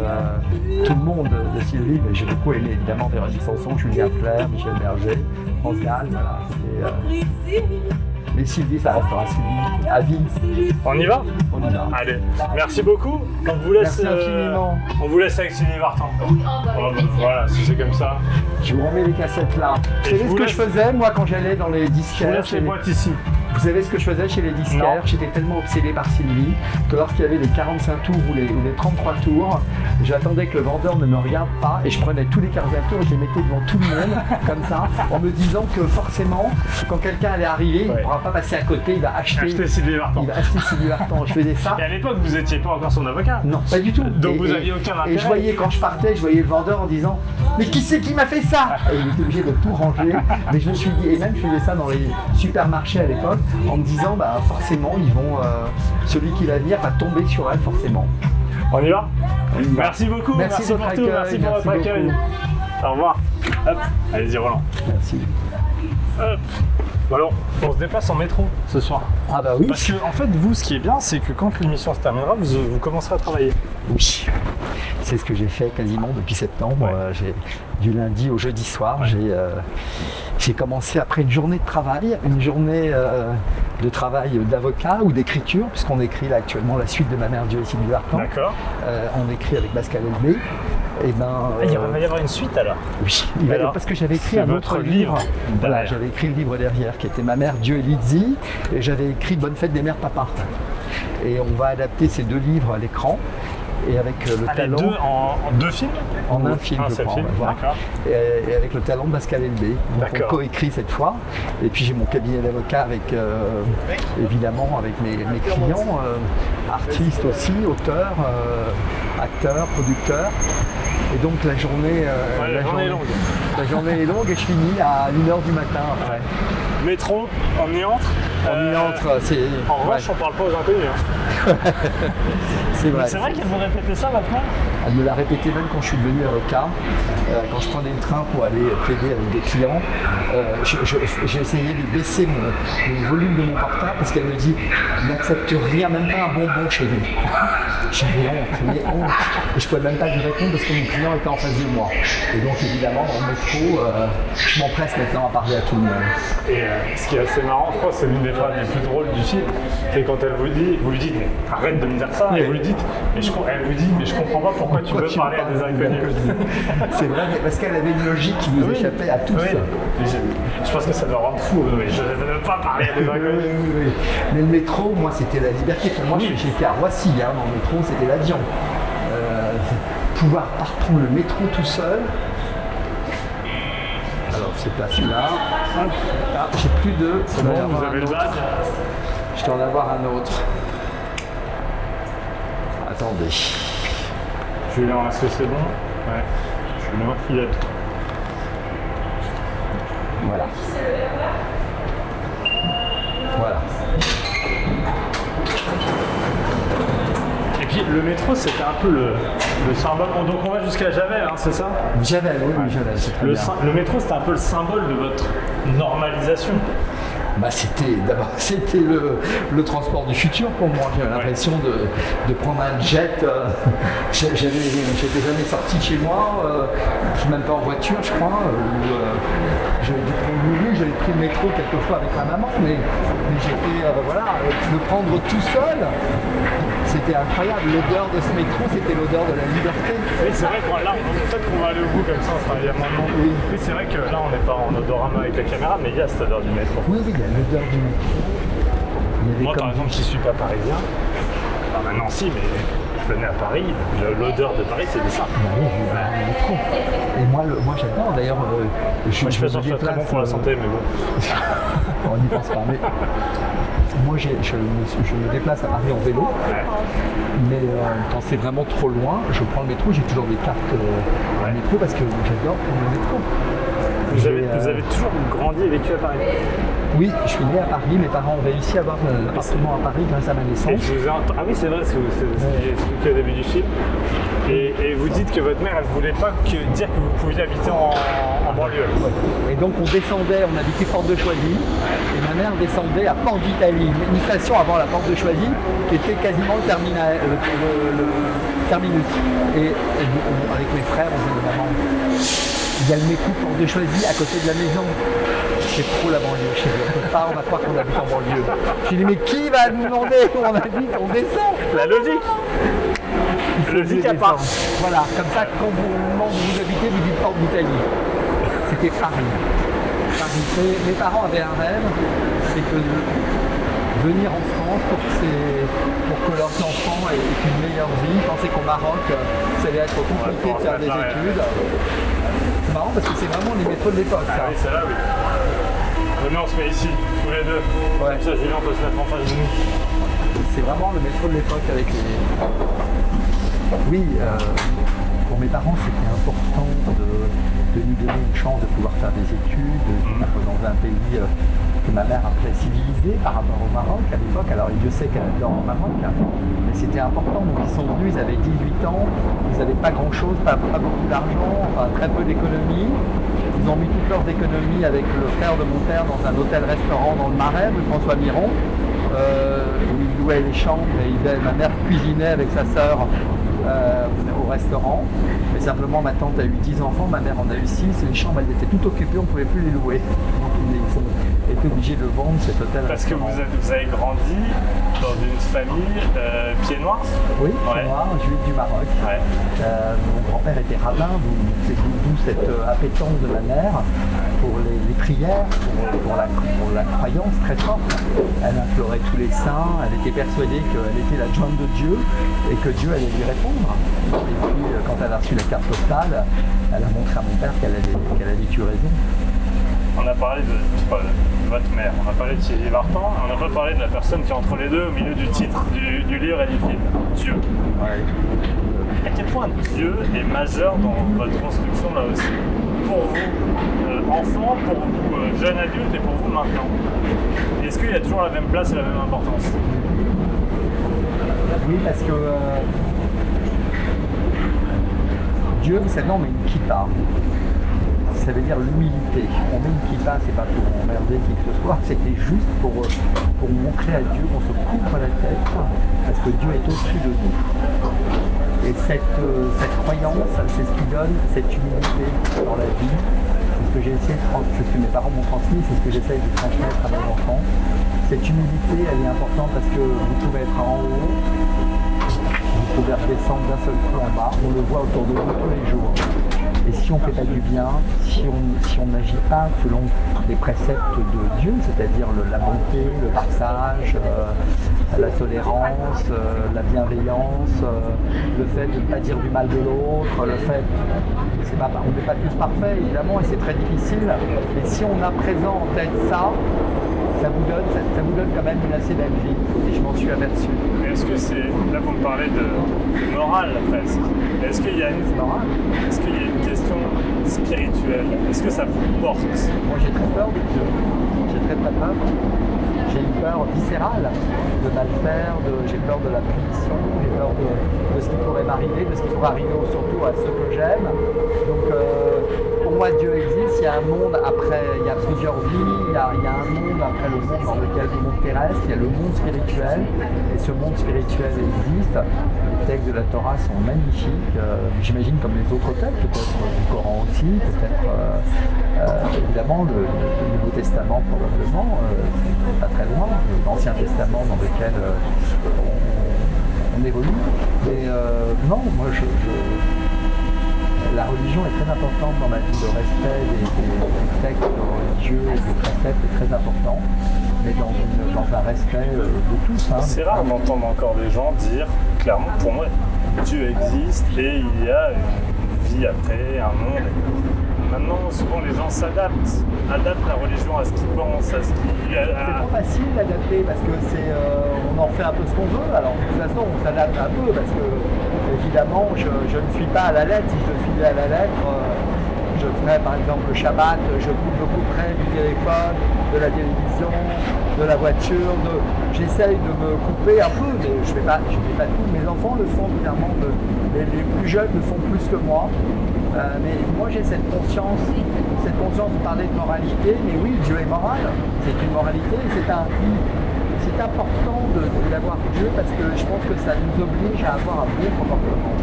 tout le monde de Sylvie, mais j'ai beaucoup aimé évidemment Véronique Sanson, Julien Clerc, Michel Berger, France Gall, voilà, c'était... Mais Sylvie, ça restera Sylvie, à vie. On y va? On y va. Allez, merci beaucoup. On vous laisse, merci infiniment. On vous laisse avec Sylvie Vartan. Voilà, si c'est comme ça. Je vous remets les cassettes là. Vous savez ce que je faisais moi quand j'allais dans les disquaires? Je vous laisse les boîtes ici. Vous savez ce que je faisais chez les disquaires? J'étais tellement obsédé par Sylvie que lorsqu'il y avait les 45 tours ou les 33 tours, j'attendais que le vendeur ne me regarde pas et je prenais tous les 45 tours et je les mettais devant tout le monde, comme ça, en me disant que forcément, quand quelqu'un allait arriver, il ne pourra pas passer à côté, il va acheter Sylvie Vartan. Il va acheter Sylvie Vartan. Je faisais ça. Et à l'époque, vous n'étiez pas encore son avocat? Non, pas du tout. Donc vous n'aviez aucun intérêt. Et je voyais, quand je partais, je voyais le vendeur en disant « Mais qui c'est qui m'a fait ça ?» Et il était obligé de tout ranger. Mais je me suis dit, et même je faisais ça dans les supermarchés à l'époque, en me disant forcément, celui qui va venir va tomber sur elle forcément. On y va? Merci beaucoup. Merci pour tout. Merci pour votre accueil. Au revoir. Hop. Allez-y, Roland. Merci. Hop. Bon alors, on se déplace en métro ce soir. Ah bah oui. Parce que en fait, vous, ce qui est bien, c'est que quand l'émission se terminera, vous commencerez à travailler. Oui. C'est ce que j'ai fait quasiment depuis septembre. Ouais. Du lundi au jeudi soir, j'ai commencé après une journée de travail, de travail d'avocat ou d'écriture, puisqu'on écrit là actuellement la suite de Ma mère Dieu et Sylvie Vartan. D'accord. On écrit avec Pascal Elbé. Et il va y avoir une suite alors? Oui, parce que j'avais écrit un autre livre. Voilà, j'avais écrit le livre derrière qui était Ma mère Dieu et Lizzie, et j'avais écrit Bonne fête des mères papa. Et on va adapter ces 2 livres à l'écran. Et avec le talent. Les deux en 2 films? En un film, je crois. Film. Voilà. Et avec le talent de Pascal Elbé. Donc on coécrit cette fois. Et puis j'ai mon cabinet d'avocat avec, évidemment, avec mes clients, artistes aussi, auteurs, acteurs, producteurs. Et donc la journée est longue. La journée est longue et je finis à 1h du matin après. Métro, on y entre. C'est... En revanche, on parle pas aux inconnus. C'est vrai. C'est vrai qu'elle vous répétait ça maintenant? Elle me l'a répété même quand je suis devenu avocat. Quand je prenais le train pour aller plaider avec des clients, j'ai essayé de baisser le volume de mon portable parce qu'elle me dit « n'accepte rien, même pas un bonbon chez nous ». J'avais honte, mais honte. Et je ne pouvais même pas lui répondre parce que mon client était en face de moi. Et donc évidemment, dans le métro, je m'empresse maintenant à parler à tout le monde. Et ce qui est assez marrant, je crois que c'est l'une des phrases les plus drôles du film, c'est quand elle vous lui dites mais arrête de me dire ça, et vous lui dites, elle vous dit mais je comprends pas pourquoi tu veux parler à des inconnus. C'est vrai, parce qu'elle avait une logique qui nous échappait à tous. Oui. Je pense que ça doit rendre fou, mais je ne veux pas parler à des inconnus. Oui. Mais le métro, moi c'était la liberté. Pour moi, j'étais à Roissy, dans le métro, c'était l'avion. Pouvoir prendre le métro tout seul. Alors c'est pas celui-là. Ah, j'ai plus de. C'est bon, vous avez le badge. Je dois en avoir un autre. Attendez. Julien, est-ce que c'est bon? Ouais. Julien, il a tout. Voilà. Voilà. Et puis le métro, c'était un peu le symbole. Donc on va jusqu'à Javel, hein, c'est ça? Javel, oui, Javel, c'est très bien. Le métro, c'était un peu le symbole de votre normalisation. C'était le transport du futur pour moi. J'avais l'impression de prendre un jet. J'étais jamais sorti de chez moi, même pas en voiture, je crois. J'avais pris le métro quelquefois avec ma maman, mais j'étais le prendre tout seul. C'était incroyable. L'odeur de ce métro, c'était l'odeur de la liberté. Oui, c'est vrai qu'on peut-être qu'on va aller au bout comme ça, on sera maintenant. Oui, c'est vrai que là, on n'est pas en odorama avec la caméra, mais il y a cette odeur du métro. Oui, il y a l'odeur du métro. Moi, par exemple, je ne suis pas parisien. Enfin, maintenant, si, mais je venais à Paris. L'odeur de Paris, c'était ça. Oui, le métro. Et moi j'adore. D'ailleurs, je suis pas sûr que ce soit très bon pour la santé, mais bon. On n'y pense pas. Mais moi, je me déplace à Paris en vélo. Ouais. Mais quand c'est vraiment trop loin, je prends le métro. J'ai toujours des cartes métro parce que j'adore prendre le métro. Vous avez toujours grandi et vécu à Paris? Oui, je suis né à Paris. Mes parents ont réussi à avoir un appartement à Paris grâce à ma naissance. Ah oui, c'est vrai, c'est ce qui est expliqué au début du film. Et vous dites que votre mère, elle ne voulait pas dire que vous pouviez habiter en banlieue. Ouais. Et donc on habitait Porte de Choisy, et ma mère descendait à Porte d'Italie, une station avant la Porte de Choisy, qui était quasiment le terminus. Et avec mes frères, on disait maman, il y a le métro Porte de Choisy à côté de la maison. C'est trop la banlieue chez nous. On va croire qu'on habite en banlieue. J'ai dit mais qui va nous demander où on habite? On descend. La logique. Logique à part. Voilà, comme ça quand vous demandez où vous habitez, vous dites Porte d'Italie. C'était Paris. Mes parents avaient un rêve, c'est que venir en France pour que leurs enfants aient une meilleure vie. Ils pensaient qu'au Maroc, ça allait être compliqué de faire des études. C'est marrant parce que c'est vraiment les métros de l'époque. Ah oui, c'est là, oui. Mais on se met ici, tous les deux. Ouais. Comme ça, Julien peut se mettre en face de nous. C'est vraiment le métro de l'époque avec les... Oui, pour mes parents, c'était important de nous donner une chance de pouvoir faire des études, d'être dans un pays que ma mère appelait civilisé par rapport au Maroc à l'époque. Alors Dieu sait qu'elle adore au Maroc, mais c'était important. Donc ils sont venus, ils avaient 18 ans, ils n'avaient pas grand-chose, pas beaucoup d'argent, enfin très peu d'économies. Ils ont mis toutes leurs économies avec le frère de mon père dans un hôtel-restaurant dans le Marais, rue François Miron, où ils louaient les chambres et ma mère cuisinait avec sa sœur au restaurant. Mais simplement ma tante a eu 10 enfants, ma mère en a eu 6, les chambres elles étaient toutes occupées, on ne pouvait plus les louer. Donc ils ont été obligés de vendre cet hôtel. Parce que vous avez grandi dans une famille pieds noirs? Oui, pieds noirs, juif du Maroc. Ouais. Mon grand-père était rabbin, d'où cette appétence de ma mère pour les prières, pour la croyance très forte. Elle implorait tous les saints, elle était persuadée qu'elle était l'adjointe de Dieu et que Dieu allait lui répondre. Et puis quand elle a reçu la carte postale, elle a montré à mon père qu'elle avait eu raison. On a parlé de votre mère, on a parlé de Sylvie Vartan, on n'a pas parlé de la personne qui est entre les deux au milieu du titre du livre et du film, Dieu. Ouais. À quel point Dieu est majeur dans votre construction là aussi? Pour vous, enfant, pour vous, jeune adulte et pour vous maintenant. Est-ce qu'il y a toujours la même place et la même importance? Oui, parce que Dieu, vous savez, on met une kippa. Ça veut dire l'humilité. On met une kippa, c'est pas pour emmerder qui que ce soit, c'était juste pour montrer à Dieu qu'on se couvre la tête, parce que Dieu est au-dessus de nous. Et cette croyance, c'est ce qui donne cette humilité dans la vie. C'est ce que j'ai essayé de transmettre, c'est ce que mes parents m'ont transmis, c'est ce que j'essaye de transmettre à mes enfants. Cette humilité, elle est importante parce que vous pouvez être en haut, vous pouvez redescendre d'un seul coup en bas, on le voit autour de nous tous les jours. Et si on ne fait pas du bien, si on n'agit pas selon les préceptes de Dieu, c'est-à-dire la bonté, le partage, la tolérance, la bienveillance, le fait de ne pas dire du mal de l'autre, le fait... on n'est pas tous parfaits, évidemment, et c'est très difficile. Mais si on a présent en tête ça vous donne quand même une assez belle vie. Et je m'en suis aperçu. Est-ce que c'est... Là, vous me parlez de morale, presque. Est-ce qu'il y a une question spirituelle? Est-ce que ça vous porte? Moi, j'ai très peur de Dieu. J'ai très peur. J'ai une peur viscérale de mal faire, j'ai peur de la punition, j'ai peur de ce qui pourrait m'arriver, de ce qui pourrait arriver surtout à ceux que j'aime. Donc pour moi Dieu existe, il y a un monde après, il y a plusieurs vies, il y a un monde après le monde dans lequel le monde terrestre, il y a le monde spirituel, et ce monde spirituel existe. Les textes de la Torah sont magnifiques, j'imagine comme les autres textes, peut-être du Coran aussi, peut-être évidemment le Nouveau Testament probablement, pas très loin, l'Ancien Testament dans lequel on évolue. Mais non, moi la religion est très importante dans ma vie, le respect des textes religieux et des préceptes est très important, mais dans un respect de tous. Hein. C'est rare d'entendre encore des gens dire clairement, pour moi, Dieu existe et il y a une vie après, un monde. Maintenant, souvent les gens adaptent la religion à ce qu'ils pensent, à ce qu'ils... C'est pas facile d'adapter parce que on en fait un peu ce qu'on veut. Alors de toute façon, on s'adapte un peu parce que évidemment, je ne suis pas à la lettre. Si je suis à la lettre, je ferais par exemple le Shabbat, je me couperais du téléphone, de la télévision, de la voiture. J'essaye de me couper un peu, mais je fais pas tout. Mes enfants le font évidemment. Les plus jeunes le font plus que moi. Mais moi j'ai cette conscience de parler de moralité, mais oui, Dieu est moral, c'est une moralité, c'est important d'avoir Dieu parce que je pense que ça nous oblige à avoir un bon comportement.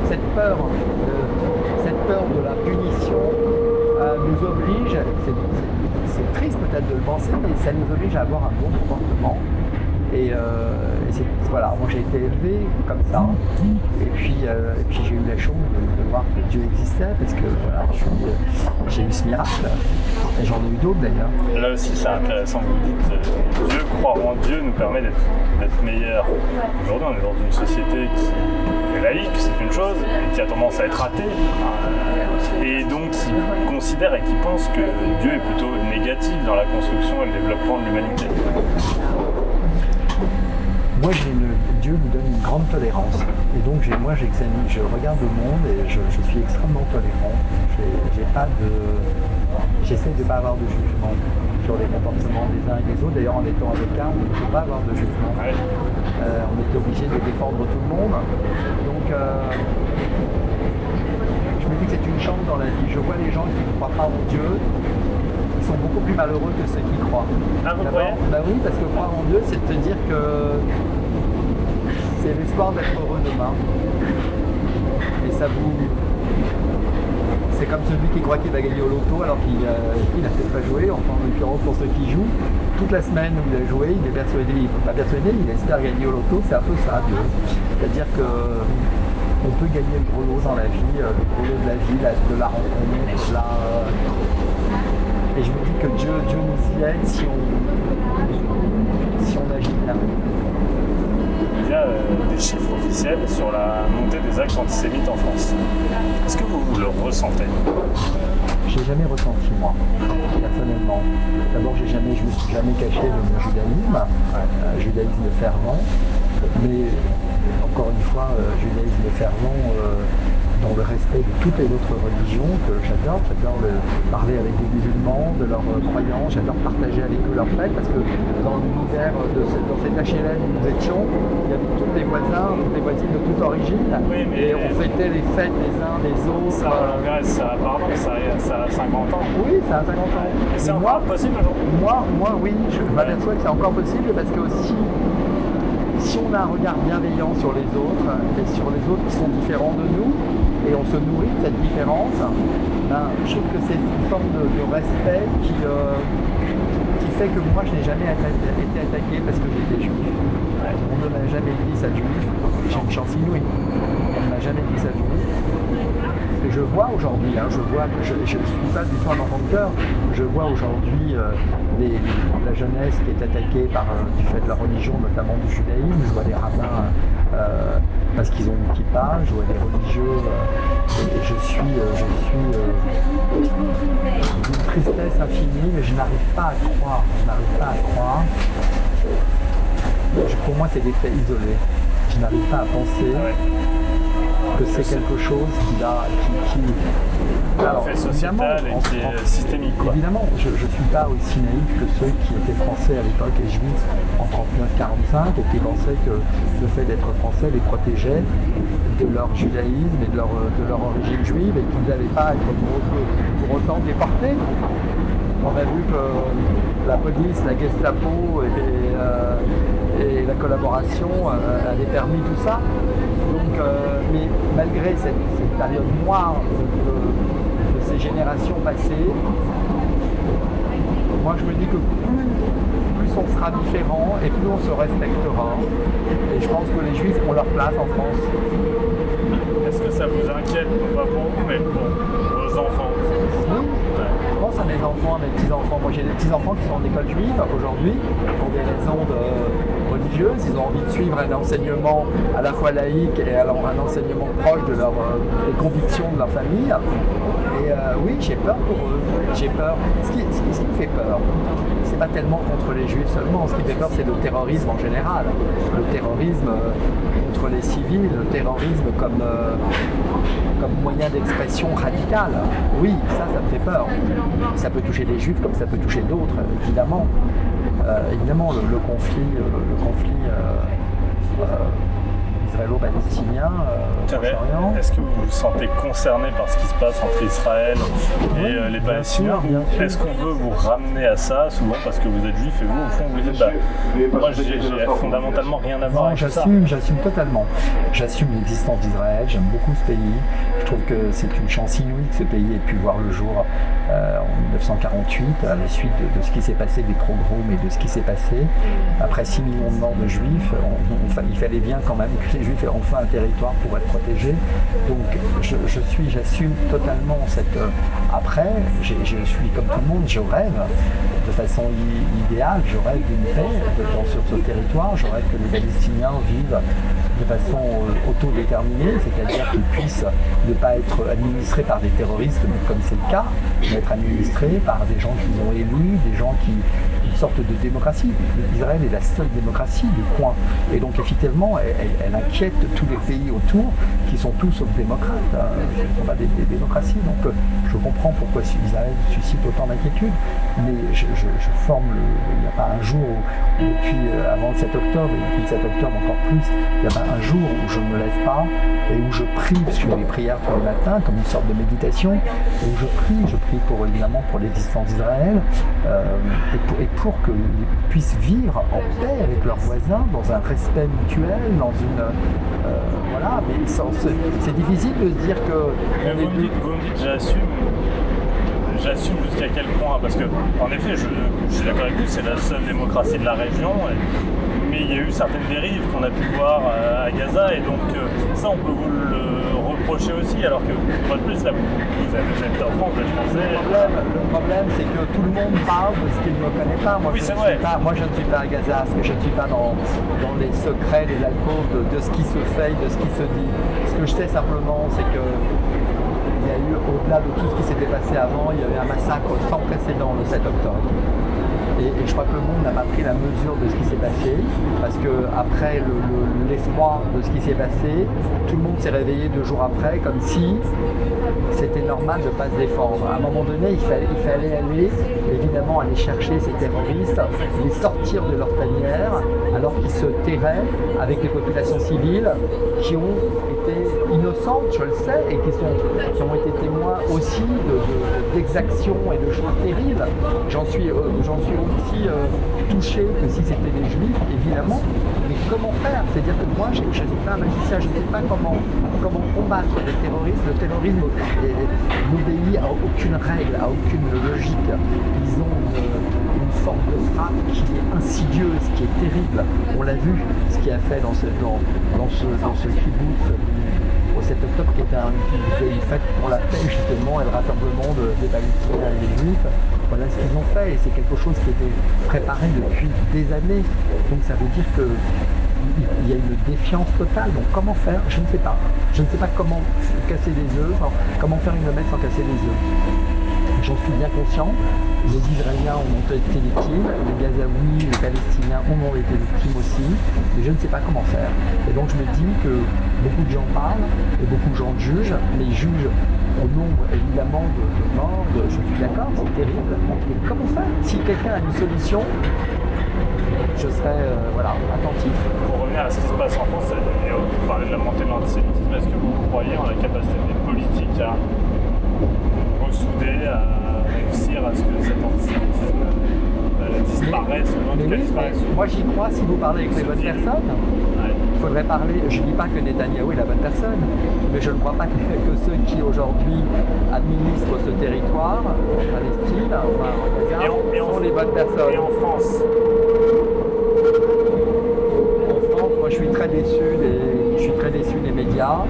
Cette peur de la punition nous oblige, c'est triste peut-être de le penser, mais ça nous oblige à avoir un bon comportement. Et voilà, moi j'ai été élevé comme ça, et puis j'ai eu la chance de voir que Dieu existait, parce que voilà, j'ai eu ce miracle, et j'en ai eu d'autres d'ailleurs. Là aussi c'est intéressant, vous dites, Dieu, croire en Dieu nous permet d'être meilleurs. Aujourd'hui on est dans une société qui est laïque, c'est une chose, et qui a tendance à être athée, et donc qui considère et qui pense que Dieu est plutôt négatif dans la construction et le développement de l'humanité. Moi, Dieu nous donne une grande tolérance. Et donc, je regarde le monde et je suis extrêmement tolérant. J'essaie de ne pas avoir de jugement sur les comportements des uns et des autres. D'ailleurs, en étant avocat, on ne peut pas avoir de jugement. Ouais. On est obligé de défendre tout le monde. Donc, je me dis que c'est une chance dans la vie. Je vois les gens qui ne croient pas en Dieu. Ils sont beaucoup plus malheureux que ceux qui croient. Ah, vous croyez ? Bah oui, parce que croire en Dieu, c'est de te dire que c'est l'espoir d'être heureux demain. Et ça vous... C'est comme celui qui croit qu'il va gagner au loto alors qu'il n'a peut-être pas joué, enfin en l'occurrence pour ceux qui jouent. Toute la semaine où il a joué, il est persuadé, il n'est pas persuadé, il espère gagner au loto, c'est un peu ça, Dieu. C'est-à-dire que on peut gagner le gros lot dans la vie, le gros lot de la vie, de la rencontre, et je me dis que Dieu nous y aide si on agit bien. Il y a des chiffres officiels sur la montée des actes antisémites en France. Est-ce que vous le ressentez ? J'ai jamais ressenti, moi, personnellement. D'abord, je me suis jamais caché de mon judaïsme, judaïsme fervent, mais encore une fois, judaïsme fervent dans le respect de toutes les autres religions que j'adore. J'adore parler avec des musulmans, de leurs croyances, j'adore partager avec eux leurs fêtes, parce que dans l'univers, dans cet HLM où nous étions, il y avait tous les voisins, toutes les voisines de toute origine, Oui, mais et on fêtait les fêtes des uns des autres. ça, en Grèce, ça a 50 ans. Oui, ça a 50 ans. Et c'est Mais encore possible aujourd'hui? moi, oui, je m'aperçois que c'est encore possible, parce que aussi, si on a un regard bienveillant sur les autres et sur les autres qui sont différents de nous, et on se nourrit de cette différence, ben, je trouve que c'est une forme de respect qui fait que moi je n'ai jamais été attaqué parce que j'étais juif. On ne m'a jamais dit ça juif, j'ai une chance inouïe. On ne m'a jamais dit ça juif. Et je vois aujourd'hui, je ne suis pas du tout un enfant de cœur, je vois aujourd'hui la jeunesse qui est attaquée du fait de la religion, notamment du judaïsme. Je vois des rabbins parce qu'ils ont une kippa, je vois des religieux et je suis d'une tristesse infinie, mais je n'arrive pas à croire. Pour moi, c'est des faits isolés. Je n'arrive pas à penser que c'est quelque chose Alors, fait sociétal et qui est systémique. Quoi. Évidemment, je ne suis pas aussi naïf que ceux qui étaient français à l'époque et juifs en 39-45 et qui pensaient que le fait d'être français les protégeait de leur judaïsme et de leur origine juive et qu'ils n'allaient pas être pour autant déportés. On a vu que la police, la Gestapo et la collaboration avaient permis tout ça. Donc, mais malgré cette période noire de ces générations passées, moi je me dis que plus on sera différent et plus on se respectera. Et je pense que les Juifs ont leur place en France. Est-ce que ça vous inquiète, pas pour vous, mais pour vos enfants? Oui. Je pense à mes enfants, à mes petits-enfants. Moi j'ai des petits-enfants qui sont en école juive aujourd'hui pour des raisons religieuses. Ils ont envie de suivre un enseignement à la fois laïque et un enseignement proche de des convictions de leur famille. Et oui, j'ai peur pour eux. J'ai peur. Ce qui me fait peur, c'est pas tellement contre les juifs seulement. Ce qui me fait peur, c'est le terrorisme en général. Le terrorisme contre les civils, le terrorisme comme moyen d'expression radical. Oui, ça me fait peur. Ça peut toucher les juifs comme ça peut toucher d'autres, évidemment. Évidemment, le conflit israélo-palestinien, Proche-Orient. Est-ce que vous vous sentez concerné par ce qui se passe entre Israël et les Palestiniens? Bien sûr. Est-ce qu'on veut vous ramener à ça, souvent parce que vous êtes juif et vous, au fond, vous dites moi, j'ai fondamentalement rien à voir avec ça? J'assume totalement. J'assume l'existence d'Israël, j'aime beaucoup ce pays. Je trouve que c'est une chance inouïe que ce pays ait pu voir le jour en 1948, à la suite de ce qui s'est passé, des pogroms et de ce qui s'est passé. Après 6 millions de morts de juifs, il fallait bien quand même que les juifs aient enfin un territoire pour être protégés. Donc j'assume totalement cette... Après, je suis comme tout le monde, je rêve de façon idéale, je rêve d'une paix sur ce territoire, je rêve que les Palestiniens vivent de façon autodéterminée, c'est-à-dire qu'ils puissent ne pas être administrés par des terroristes, comme c'est le cas, mais être administrés par des gens qu'ils ont élus, des gens une sorte de démocratie. Israël est la seule démocratie du coin. Et donc effectivement, elle inquiète tous les pays autour qui sont tous sauf démocrates. Ce sont pas des démocraties. Donc je comprends pourquoi Israël suscite autant d'inquiétude, mais je forme il n'y a pas un jour depuis avant le 7 octobre, et depuis le 7 octobre encore plus, il n'y a pas un jour où je ne me lève pas et où je prie, parce que je fais des prières tous les matins, comme une sorte de méditation, et où je prie évidemment pour l'existence d'Israël, et pour qu'ils puissent vivre en paix avec leurs voisins, dans un respect mutuel, dans une... voilà, mais c'est difficile de se dire que... Mais vous me dites j'assume jusqu'à quel point, parce que en effet, je suis d'accord avec vous, c'est la seule démocratie de la région, mais il y a eu certaines dérives qu'on a pu voir à Gaza, et donc ça on peut vous le reprocher aussi, alors que, une fois de plus, là, vous êtes en France, vous êtes français. Le problème, c'est que tout le monde parle de ce qu'il ne connaît pas. Moi, oui, c'est vrai. Moi, je ne suis pas à Gaza, parce que je ne suis pas dans les secrets, les alcôves de ce qui se fait, de ce qui se dit. Ce que je sais simplement, c'est que il y a eu, au-delà de tout ce qui s'était passé avant, il y avait un massacre sans précédent le 7 octobre. Et je crois que le monde n'a pas pris la mesure de ce qui s'est passé, parce qu'après l'effroi de ce qui s'est passé, tout le monde s'est réveillé 2 jours après, comme si c'était normal de ne pas se défendre. À un moment donné, il fallait évidemment aller chercher ces terroristes, les sortir de leur tanière, alors qu'ils se terraient avec des populations civiles qui ont été innocentes, je le sais, et qui ont été témoins aussi d'exactions et de choses terribles. J'en suis aussi touché que si c'était des juifs, évidemment. Mais comment faire? C'est-à-dire que moi, je ne suis pas un magicien, je ne sais pas comment combattre les terroristes. Le terrorisme n'obéit à aucune règle, à aucune logique. Ils ont une forme de frappe qui est insidieuse, qui est terrible. On l'a vu, ce qu'il a fait dans ce kibbutz au 7 octobre, qui était une fête pour la paix justement et le rassemblement des Palestiniens et des Juifs. Voilà ce qu'ils ont fait, et c'est quelque chose qui était préparé depuis des années. Donc ça veut dire qu'il y a une défiance totale. Donc comment faire? Je ne sais pas. Je ne sais pas comment casser les œufs, comment faire une omelette sans casser les œufs. J'en suis bien conscient. Les Israéliens en ont été victimes, les Gazaouis, les Palestiniens en ont été victimes aussi, mais je ne sais pas comment faire. Et donc je me dis que beaucoup de gens parlent et beaucoup de gens jugent, mais ils jugent au nombre évidemment de morts, je suis d'accord, c'est terrible. Mais comment faire? Si quelqu'un a une solution, je serais attentif. Pour revenir à ce qui se passe en France, et vous parlez de la montée de l'antisémitisme, est-ce que vous croyez en la capacité des politiques à ressouder, à réussir à ce que cet antisémitisme disparaisse ou en tout cas disparaisse? Moi j'y crois si vous parlez avec les bonnes personnes. Il faudrait parler, je ne dis pas que Netanyahou est la bonne personne, mais je ne crois pas que ceux qui aujourd'hui administrent ce territoire, Palestine, sont les bonnes personnes. Et en France? En France, moi je suis très déçu des médias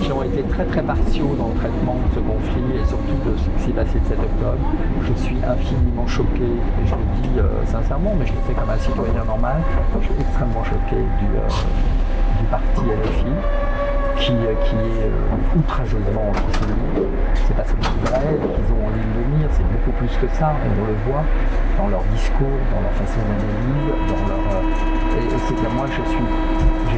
qui ont été très très partiaux dans le traitement de ce conflit et surtout de ce qui s'est passé le 7 octobre. Je suis infiniment choqué, et je le dis sincèrement, mais je le fais comme un citoyen normal, je suis extrêmement choqué du parti LFI qui est outrageusement antisémite. C'est pas seulement Israël qu'ils ont en ligne de mire, c'est beaucoup plus que ça, et on le voit dans leur discours, dans leur façon d'analyse, dans leur... Et c'est que moi j'ai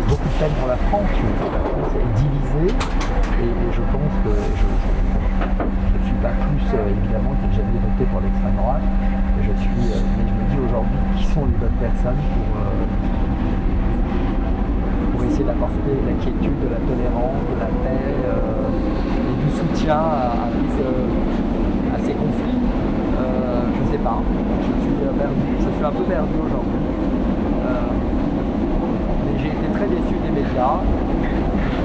beaucoup de peine pour la France. La France est divisée, et je pense que je ne suis pas plus évidemment que j'ai jamais voté pour l'extrême droite. Mais je me dis aujourd'hui qui sont les bonnes personnes pour essayer d'apporter la quiétude, de la tolérance, de la paix et du soutien à ces conflits. Je ne sais pas, je suis un peu perdu aujourd'hui. Mais j'ai été très déçu des médias,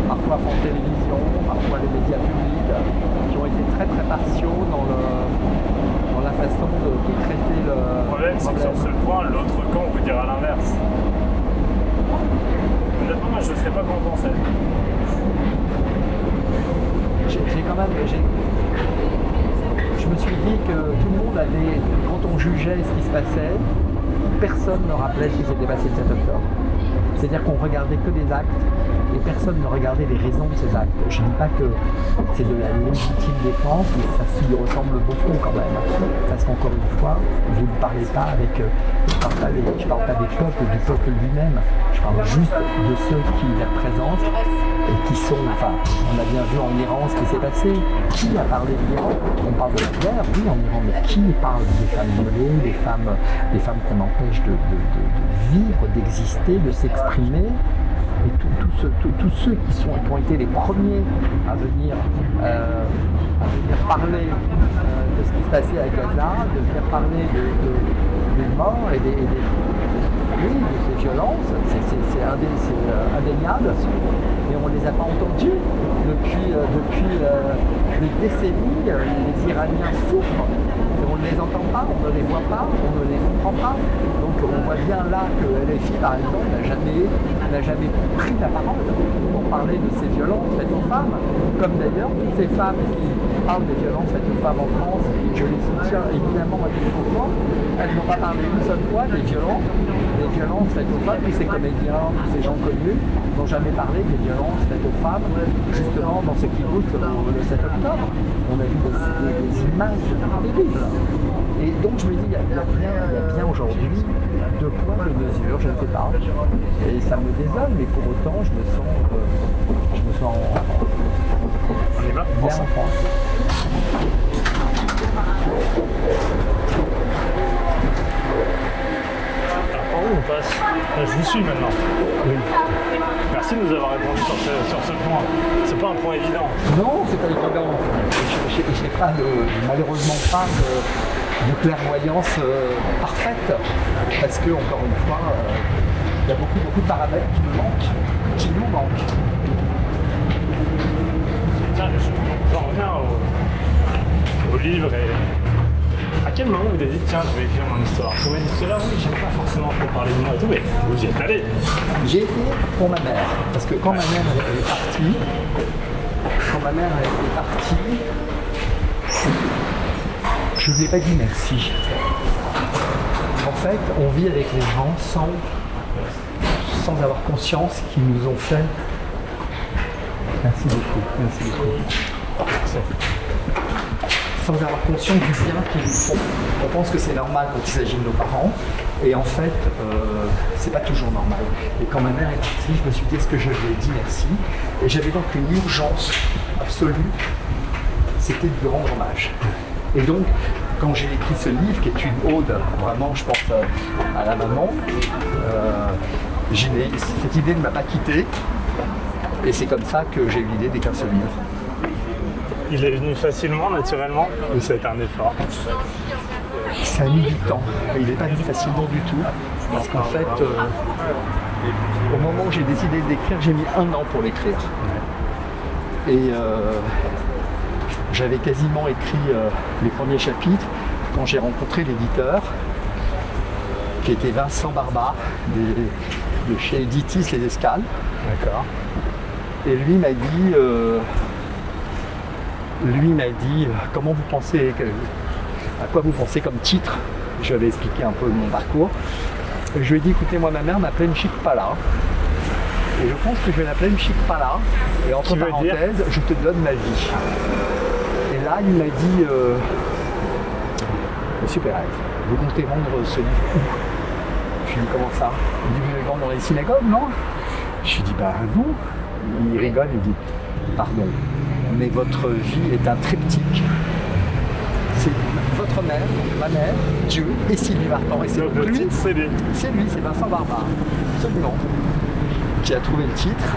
parfois France Télévisions, parfois les médias publics, qui ont été très très partiaux dans la façon de traiter le problème. C'est que sur ce point, l'autre camp vous dira l'inverse. Honnêtement, moi je ne sais pas quoi en penser. Je me suis dit que tout le monde avait, quand on jugeait ce qui se passait, personne ne rappelait ce qui s'était passé le 7 octobre. C'est-à-dire qu'on regardait que des actes et personne ne regardait les raisons de ces actes. Je ne dis pas que c'est de la légitime défense, mais ça s'y ressemble beaucoup quand même. Parce qu'encore une fois, vous ne parlez pas avec... je parle pas des peuples, du peuple lui-même. Je parle juste de ceux qui les représentent et qui sont... Enfin, on a bien vu en Iran ce qui s'est passé. Qui a parlé de l'Iran? On parle de la guerre, oui, en Iran, mais qui parle des femmes violées, des femmes qu'on empêche de vivre, d'exister, de s'exprimer? Et tous ceux qui ont été les premiers à venir parler de ce qui se passait à Gaza, de venir parler des morts et de ces violences, c'est indéniable. Mais on ne les a pas entendus depuis des décennies. Les Iraniens souffrent. On ne les entend pas, on ne les voit pas, on ne les comprend pas. Donc on voit bien là que LFI, par exemple, n'a jamais pris la parole pour parler de ces violences faites aux femmes. Comme d'ailleurs toutes ces femmes qui parlent des violences faites aux femmes en France, je les soutiens évidemment à toutes les fois, elles n'ont pas parlé une seule fois des violences faites aux femmes. Tous ces comédiens, tous ces gens connus n'ont jamais parlé des violences faites aux femmes, justement dans ce qui goûte le 7 octobre. On a vu des images terribles. Et donc je me dis, il y a bien aujourd'hui de poids de mesure, je ne sais pas. Et ça me désole, mais pour autant, je me sens On y va bien en France. Par où on passe? Je vous suis maintenant. Oui. Merci de nous avoir répondu sur ce point. C'est pas un point évident. Non, c'est pas évident. Je n'ai pas malheureusement pas de clairvoyance parfaite. Parce que, encore une fois, il y a beaucoup de paramètres qui nous manquent. Tiens, j'en reviens au livre et à quel moment vous avez dit tiens je vais écrire mon histoire? Vous m'avez dit cela, oui, j'aime pas forcément trop parler de moi et tout, mais vous y êtes allé. J'ai été pour ma mère, parce que quand ma mère est partie, je ne lui ai pas dit merci. En fait, on vit avec les gens sans avoir conscience qu'ils nous ont fait. Merci beaucoup. Sans avoir conscience du bien qu'ils nous font. On pense que c'est normal quand il s'agit de nos parents, et en fait, c'est pas toujours normal. Et quand ma mère est partie, je me suis dit, est-ce que je lui ai dit merci? Et j'avais donc une urgence absolue, c'était de lui rendre hommage. Et donc, quand j'ai écrit ce livre, qui est une ode, vraiment, je pense à la maman, cette idée ne m'a pas quitté, et c'est comme ça que j'ai eu l'idée d'écrire ce livre. Il est venu facilement, naturellement, ou ça a été un effort? Ça a mis du temps. Il n'est pas venu facilement du tout. Parce qu'en fait, au moment où j'ai décidé de l'écrire, j'ai mis 1 an pour l'écrire. Et j'avais quasiment écrit les premiers chapitres quand j'ai rencontré l'éditeur, qui était Vincent Barba, de chez Editis Les Escales. D'accord. Et lui m'a dit, comment vous pensez, à quoi vous pensez comme titre? Je lui avais expliqué un peu mon parcours. Et je lui ai dit, écoutez, moi ma mère m'appelait Mchikpala. Et je pense que je vais l'appeler Mchikpala. Et entre parenthèses, je te donne ma vie. Et là, il m'a dit, Monsieur Pérez, vous comptez vendre ce livre où? Je lui ai dit, comment ça? Il dit, vous voulez le vendre dans les synagogues, non? Je lui ai dit, bah non. Il rigole, il dit, pardon, mais votre vie est un triptyque. C'est votre mère, ma mère, Dieu et Sylvie Vartan. Et c'est lui, c'est Vincent Barba, absolument, qui a trouvé le titre.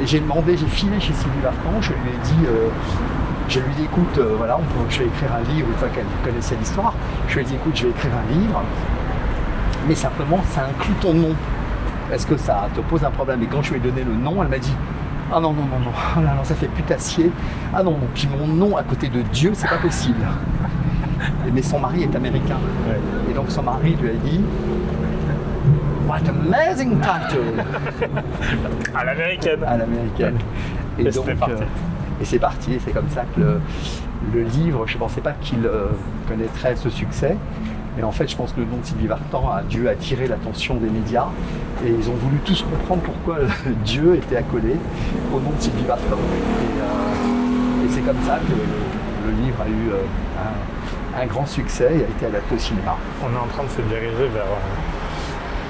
Et j'ai filé chez Sylvie Vartan, je lui ai dit, écoute, voilà, je vais écrire un livre, une fois qu'elle connaissait l'histoire, je lui ai dit, écoute, je vais écrire un livre, mais simplement, ça inclut ton nom. Est-ce que ça te pose un problème? Et quand je lui ai donné le nom, elle m'a dit, ah non, oh là, non, ça fait putassier. Ah non, puis mon nom à côté de Dieu, c'est pas possible. Mais son mari est américain. Ouais. Et donc son mari lui a dit, what amazing title! À l'américaine. À l'américaine. Et donc, c'était parti. Et c'est parti, et c'est comme ça que le livre, je ne pensais pas qu'il connaîtrait ce succès. Mais en fait, je pense que le nom de Sylvie Vartan a dû attirer l'attention des médias. Et ils ont voulu tous comprendre pourquoi Dieu était accolé au nom de Sylvie Vartan. Et c'est comme ça que le livre a eu un grand succès et a été adapté au cinéma. On est en train de se diriger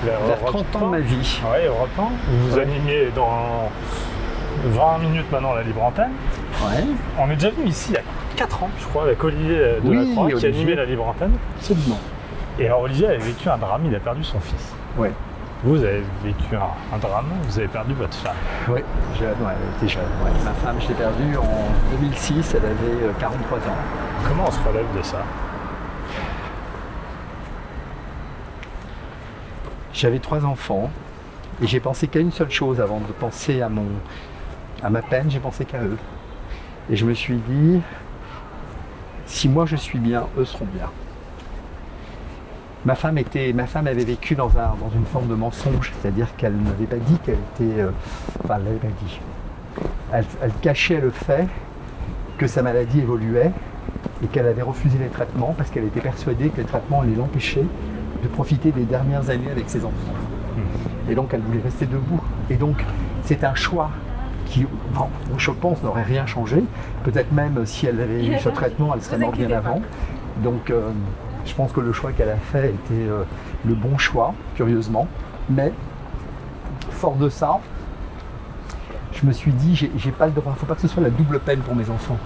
vers 30 ans de ma vie. Oui, Europe 1. Vous animiez dans 20 minutes maintenant la libre antenne. Ouais. On est déjà venu ici il y a 4 ans, je crois, avec Olivier Delacroix, qui animait la libre antenne. Absolument. Et alors Olivier avait vécu un drame, il a perdu son fils. Oui. Vous avez vécu un drame, vous avez perdu votre femme. Oui, elle était jeune. Ouais. Ma femme, je l'ai perdue en 2006, elle avait 43 ans. Comment on se relève de ça? J'avais 3 enfants et j'ai pensé qu'à une seule chose avant de penser à ma peine, j'ai pensé qu'à eux. Et je me suis dit, si moi je suis bien, eux seront bien. Ma femme avait vécu dans une forme de mensonge, c'est-à-dire qu'elle n'avait pas dit qu'elle était... elle l'avait pas dit. Elle cachait le fait que sa maladie évoluait et qu'elle avait refusé les traitements parce qu'elle était persuadée que les traitements allaient l'empêcher de profiter des dernières années avec ses enfants. Et donc elle voulait rester debout. Et donc c'est un choix qui, je pense, n'aurait rien changé. Peut-être même si elle avait eu ce traitement, elle serait morte bien avant. Donc je pense que le choix qu'elle a fait était le bon choix, curieusement. Mais fort de ça, je me suis dit, j'ai pas le droit, il ne faut pas que ce soit la double peine pour mes enfants.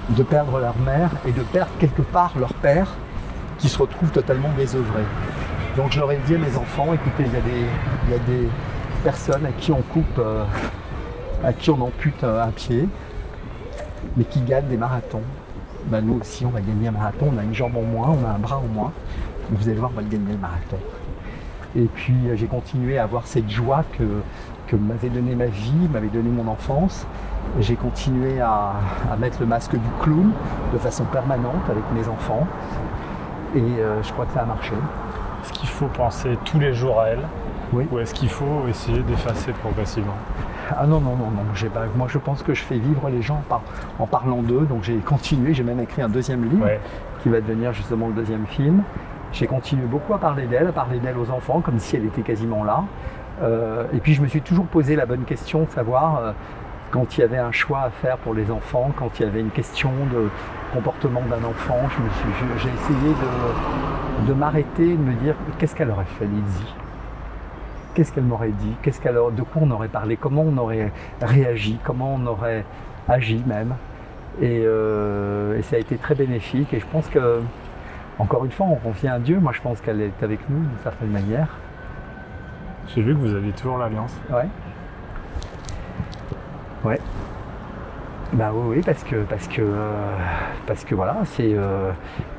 De perdre leur mère et de perdre quelque part leur père qui se retrouve totalement désœuvré. Donc je leur ai dit à mes enfants, écoutez, il y a des personnes à qui on coupe, à qui on ampute un pied, mais qui gagnent des marathons. Ben, nous aussi, on va gagner un marathon, on a une jambe en moins, on a un bras en moins. Vous allez voir, on va gagner le marathon. Et puis j'ai continué à avoir cette joie que m'avait donné ma vie, m'avait donné mon enfance. J'ai continué à mettre le masque du clown de façon permanente avec mes enfants. Et je crois que ça a marché. Est-ce qu'il faut penser tous les jours à elle? Oui. Ou est-ce qu'il faut essayer d'effacer progressivement? Ah non. Moi je pense que je fais vivre les gens en parlant d'eux. Donc j'ai continué, j'ai même écrit un deuxième livre qui va devenir justement le deuxième film. J'ai continué beaucoup à parler d'elle aux enfants, comme si elle était quasiment là. Et puis je me suis toujours posé la bonne question de savoir quand il y avait un choix à faire pour les enfants, quand il y avait une question de comportement d'un enfant, j'ai essayé de m'arrêter, de me dire qu'est-ce qu'elle aurait fait Lizzie ? Qu'est-ce qu'elle m'aurait dit ? De quoi on aurait parlé ? Comment on aurait réagi ? Comment on aurait agi même ? Et ça a été très bénéfique. Et je pense que, encore une fois, on revient à Dieu. Moi, je pense qu'elle est avec nous d'une certaine manière. J'ai vu que vous aviez toujours l'Alliance. Ouais. Bah oui, parce que voilà,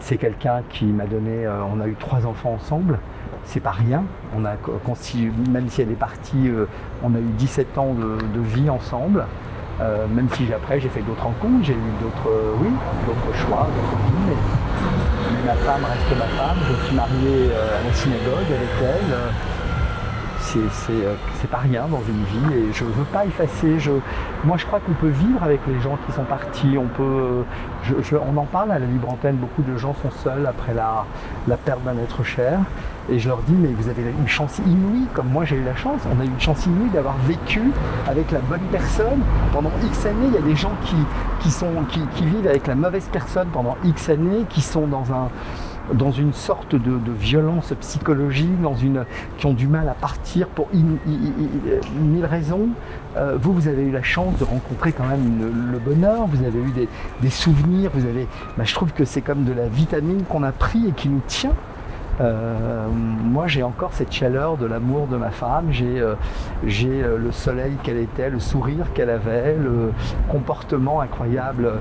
c'est quelqu'un qui m'a donné. On a eu 3 enfants ensemble. C'est pas rien. Même si elle est partie, on a eu 17 ans de vie ensemble. Même si après j'ai fait d'autres rencontres, j'ai eu d'autres choix, d'autres vies. Mais ma femme reste ma femme. Je suis marié à la synagogue avec elle. C'est pas rien dans une vie et je veux pas effacer. Moi je crois qu'on peut vivre avec les gens qui sont partis. On en parle à la Libre Antenne. Beaucoup de gens sont seuls après la perte d'un être cher. Et je leur dis, mais vous avez une chance inouïe, comme moi j'ai eu la chance. On a eu une chance inouïe d'avoir vécu avec la bonne personne pendant X années. Il y a des gens qui vivent avec la mauvaise personne pendant X années, qui sont dans une sorte de violence psychologique, qui ont du mal à partir pour 1000 raisons. Vous avez eu la chance de rencontrer quand même le bonheur, vous avez eu des souvenirs, je trouve que c'est comme de la vitamine qu'on a pris et qui nous tient. Moi j'ai encore cette chaleur de l'amour de ma femme, j'ai le soleil qu'elle était, le sourire qu'elle avait, le comportement incroyable,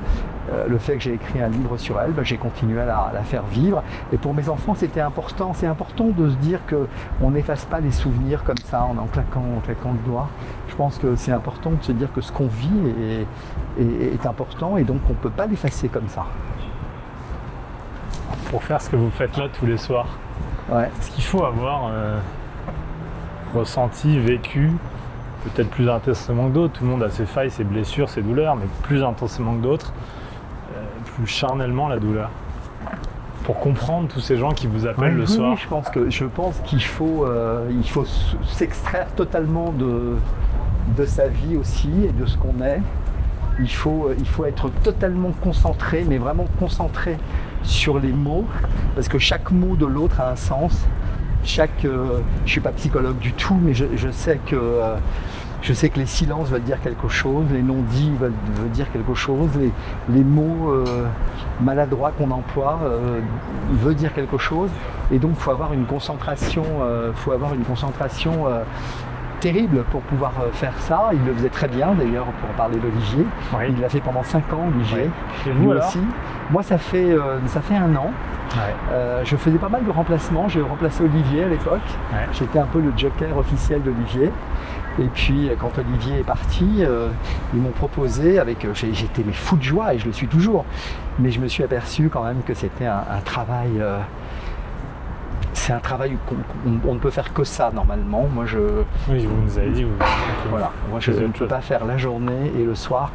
le fait que j'ai écrit un livre sur elle, j'ai continué à la faire vivre. Et pour mes enfants c'est important de se dire qu'on n'efface pas les souvenirs comme ça en claquant le doigt. Je pense que c'est important de se dire que ce qu'on vit est important et donc on ne peut pas l'effacer comme ça. Pour faire ce que vous faites là tous les soirs, est-ce qu'il faut avoir ressenti, vécu, peut-être plus intensément que d'autres, tout le monde a ses failles, ses blessures, ses douleurs, mais plus intensément que d'autres, plus charnellement la douleur, pour comprendre tous ces gens qui vous appellent le soir? Oui, je pense qu'il faut s'extraire totalement de sa vie aussi et de ce qu'on est. Il faut être totalement concentré, mais vraiment concentré sur les mots, parce que chaque mot de l'autre a un sens. Je suis pas psychologue du tout, mais je sais que les silences veulent dire quelque chose, les non-dits veulent dire quelque chose, les mots maladroits qu'on emploie veulent dire quelque chose, et donc il faut avoir une concentration, terrible pour pouvoir faire ça. Il le faisait très bien d'ailleurs, pour parler d'Olivier. Oui. Il l'a fait pendant 5 ans, Olivier. Et vous alors? Aussi. Moi ça fait 1 an. Je faisais pas mal de remplacements. J'ai remplacé Olivier à l'époque. J'étais un peu le joker officiel d'Olivier. Et puis quand Olivier est parti, ils m'ont proposé, j'étais fou de joie et je le suis toujours. Mais je me suis aperçu quand même que c'était un travail. C'est un travail on ne peut faire que ça normalement. Oui, vous nous avez dit. Voilà. Moi, je ne peux pas faire la journée et le soir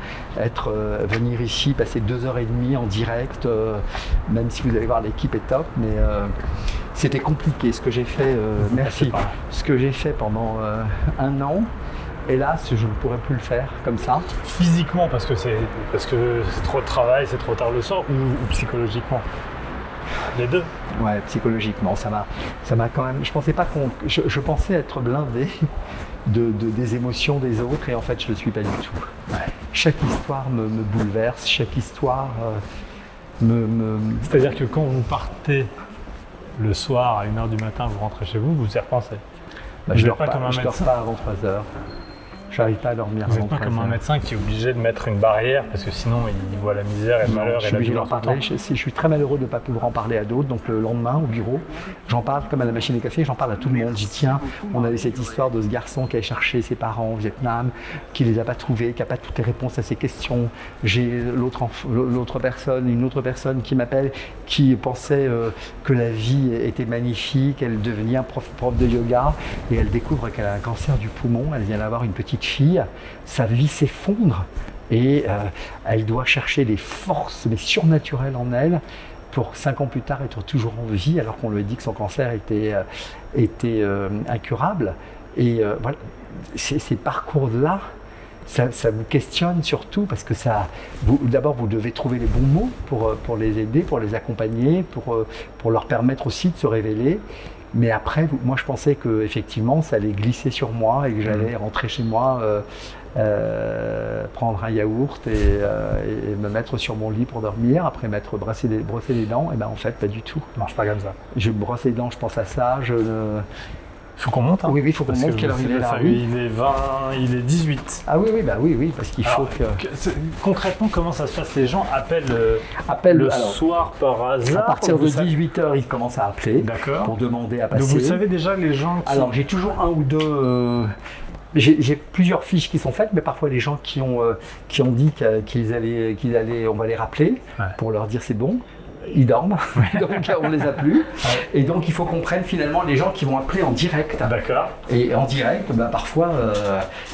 venir ici, passer 2h30 en direct, même si vous allez voir l'équipe est top, mais c'était compliqué. Ce que j'ai fait, ce que j'ai fait pendant 1 an. Hélas, je ne pourrais plus le faire comme ça. Physiquement, parce que c'est trop de travail, c'est trop tard le soir, ou psychologiquement? les deux. Ouais, psychologiquement, ça m'a quand même. Je pensais être blindé des émotions des autres et en fait, je le suis pas du tout. Ouais. Chaque histoire me bouleverse, chaque histoire C'est-à-dire que quand vous partez le soir à 1h du matin, vous rentrez chez vous, vous y repensez. Je dors pas avant 3h. J'arrive pas à dormir. Vous n'êtes pas comme un médecin qui est obligé de mettre une barrière parce que sinon il voit la misère et le malheur et la douleur tout le temps. Je suis très malheureux de ne pas pouvoir en parler à d'autres. Donc le lendemain au bureau, j'en parle comme à la machine à café, j'en parle à tout le monde. J'y tiens. On avait cette histoire de ce garçon qui allait chercher ses parents au Vietnam, qui les a pas trouvés, qui n'a pas toutes les réponses à ses questions. J'ai une autre personne qui m'appelle, qui pensait que la vie était magnifique. Elle devenait prof de yoga et elle découvre qu'elle a un cancer du poumon. Elle vient d'avoir une petite fille, sa vie s'effondre et elle doit chercher des forces mais surnaturelles en elle pour 5 ans plus tard être toujours en vie alors qu'on lui a dit que son cancer était incurable. Et voilà, ces parcours-là, ça vous questionne surtout parce que d'abord vous devez trouver les bons mots pour les aider, pour les accompagner, pour leur permettre aussi de se révéler. Mais après, moi je pensais qu'effectivement ça allait glisser sur moi et que j'allais rentrer chez moi, prendre un yaourt et me mettre sur mon lit pour dormir, après brosser les dents. Et ben en fait pas du tout. Ça marche pas comme ça. Je me brosse les dents, je pense à ça. Faut qu'on monte. Hein. Oui, il faut qu'on monte. Quelle heure il est là? Il est 20, il est 18. Ah oui, parce qu'il faut que... Concrètement, comment ça se passe? Les gens appellent soir par hasard? À partir de 18h, ils commencent à appeler pour demander à passer. Donc vous savez déjà les gens qui... Alors j'ai toujours un ou deux... J'ai plusieurs fiches qui sont faites, mais parfois les gens qui ont dit qu'ils allaient, on va les rappeler pour leur dire c'est bon. Ils dorment, donc on les a plus. Et donc il faut qu'on prenne finalement les gens qui vont appeler en direct. D'accord. Et en direct, parfois,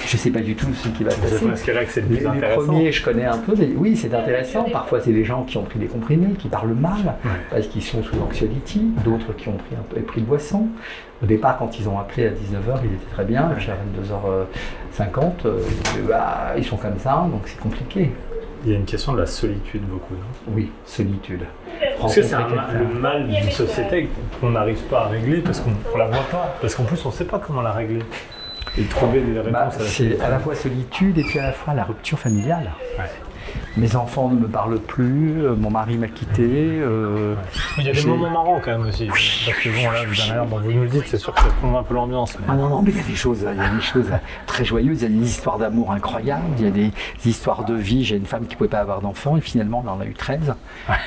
je ne sais pas du tout ce qui va se passer. Parce que là, c'est le plus intéressant. Les premiers, je connais un peu. Oui, c'est intéressant. Parfois, c'est les gens qui ont pris des comprimés, qui parlent mal, parce qu'ils sont sous anxiolity. D'autres qui ont pris de boisson. Au départ, quand ils ont appelé à 19h, ils étaient très bien. Et puis à 22h50, ils sont comme ça, donc c'est compliqué. Il y a une question de la solitude beaucoup, non? Oui, solitude. Parce que c'est le mal d'une société qu'on n'arrive pas à régler parce qu'on ne la voit pas. Parce qu'en plus, on ne sait pas comment la régler. Et trouver des réponses à la solitude. C'est à la fois solitude et puis à la fois la rupture familiale. Ouais. Mes enfants ne me parlent plus, mon mari m'a quitté. Il y a des moments marrants quand même aussi. Parce que bon, là, de la manière dont vous nous le dites, c'est sûr que ça plombe un peu l'ambiance. Mais... Ah non, mais il y a des choses très joyeuses, il y a des histoires d'amour incroyables, il y a des histoires de vie. J'ai une femme qui ne pouvait pas avoir d'enfants et finalement elle en a eu 13.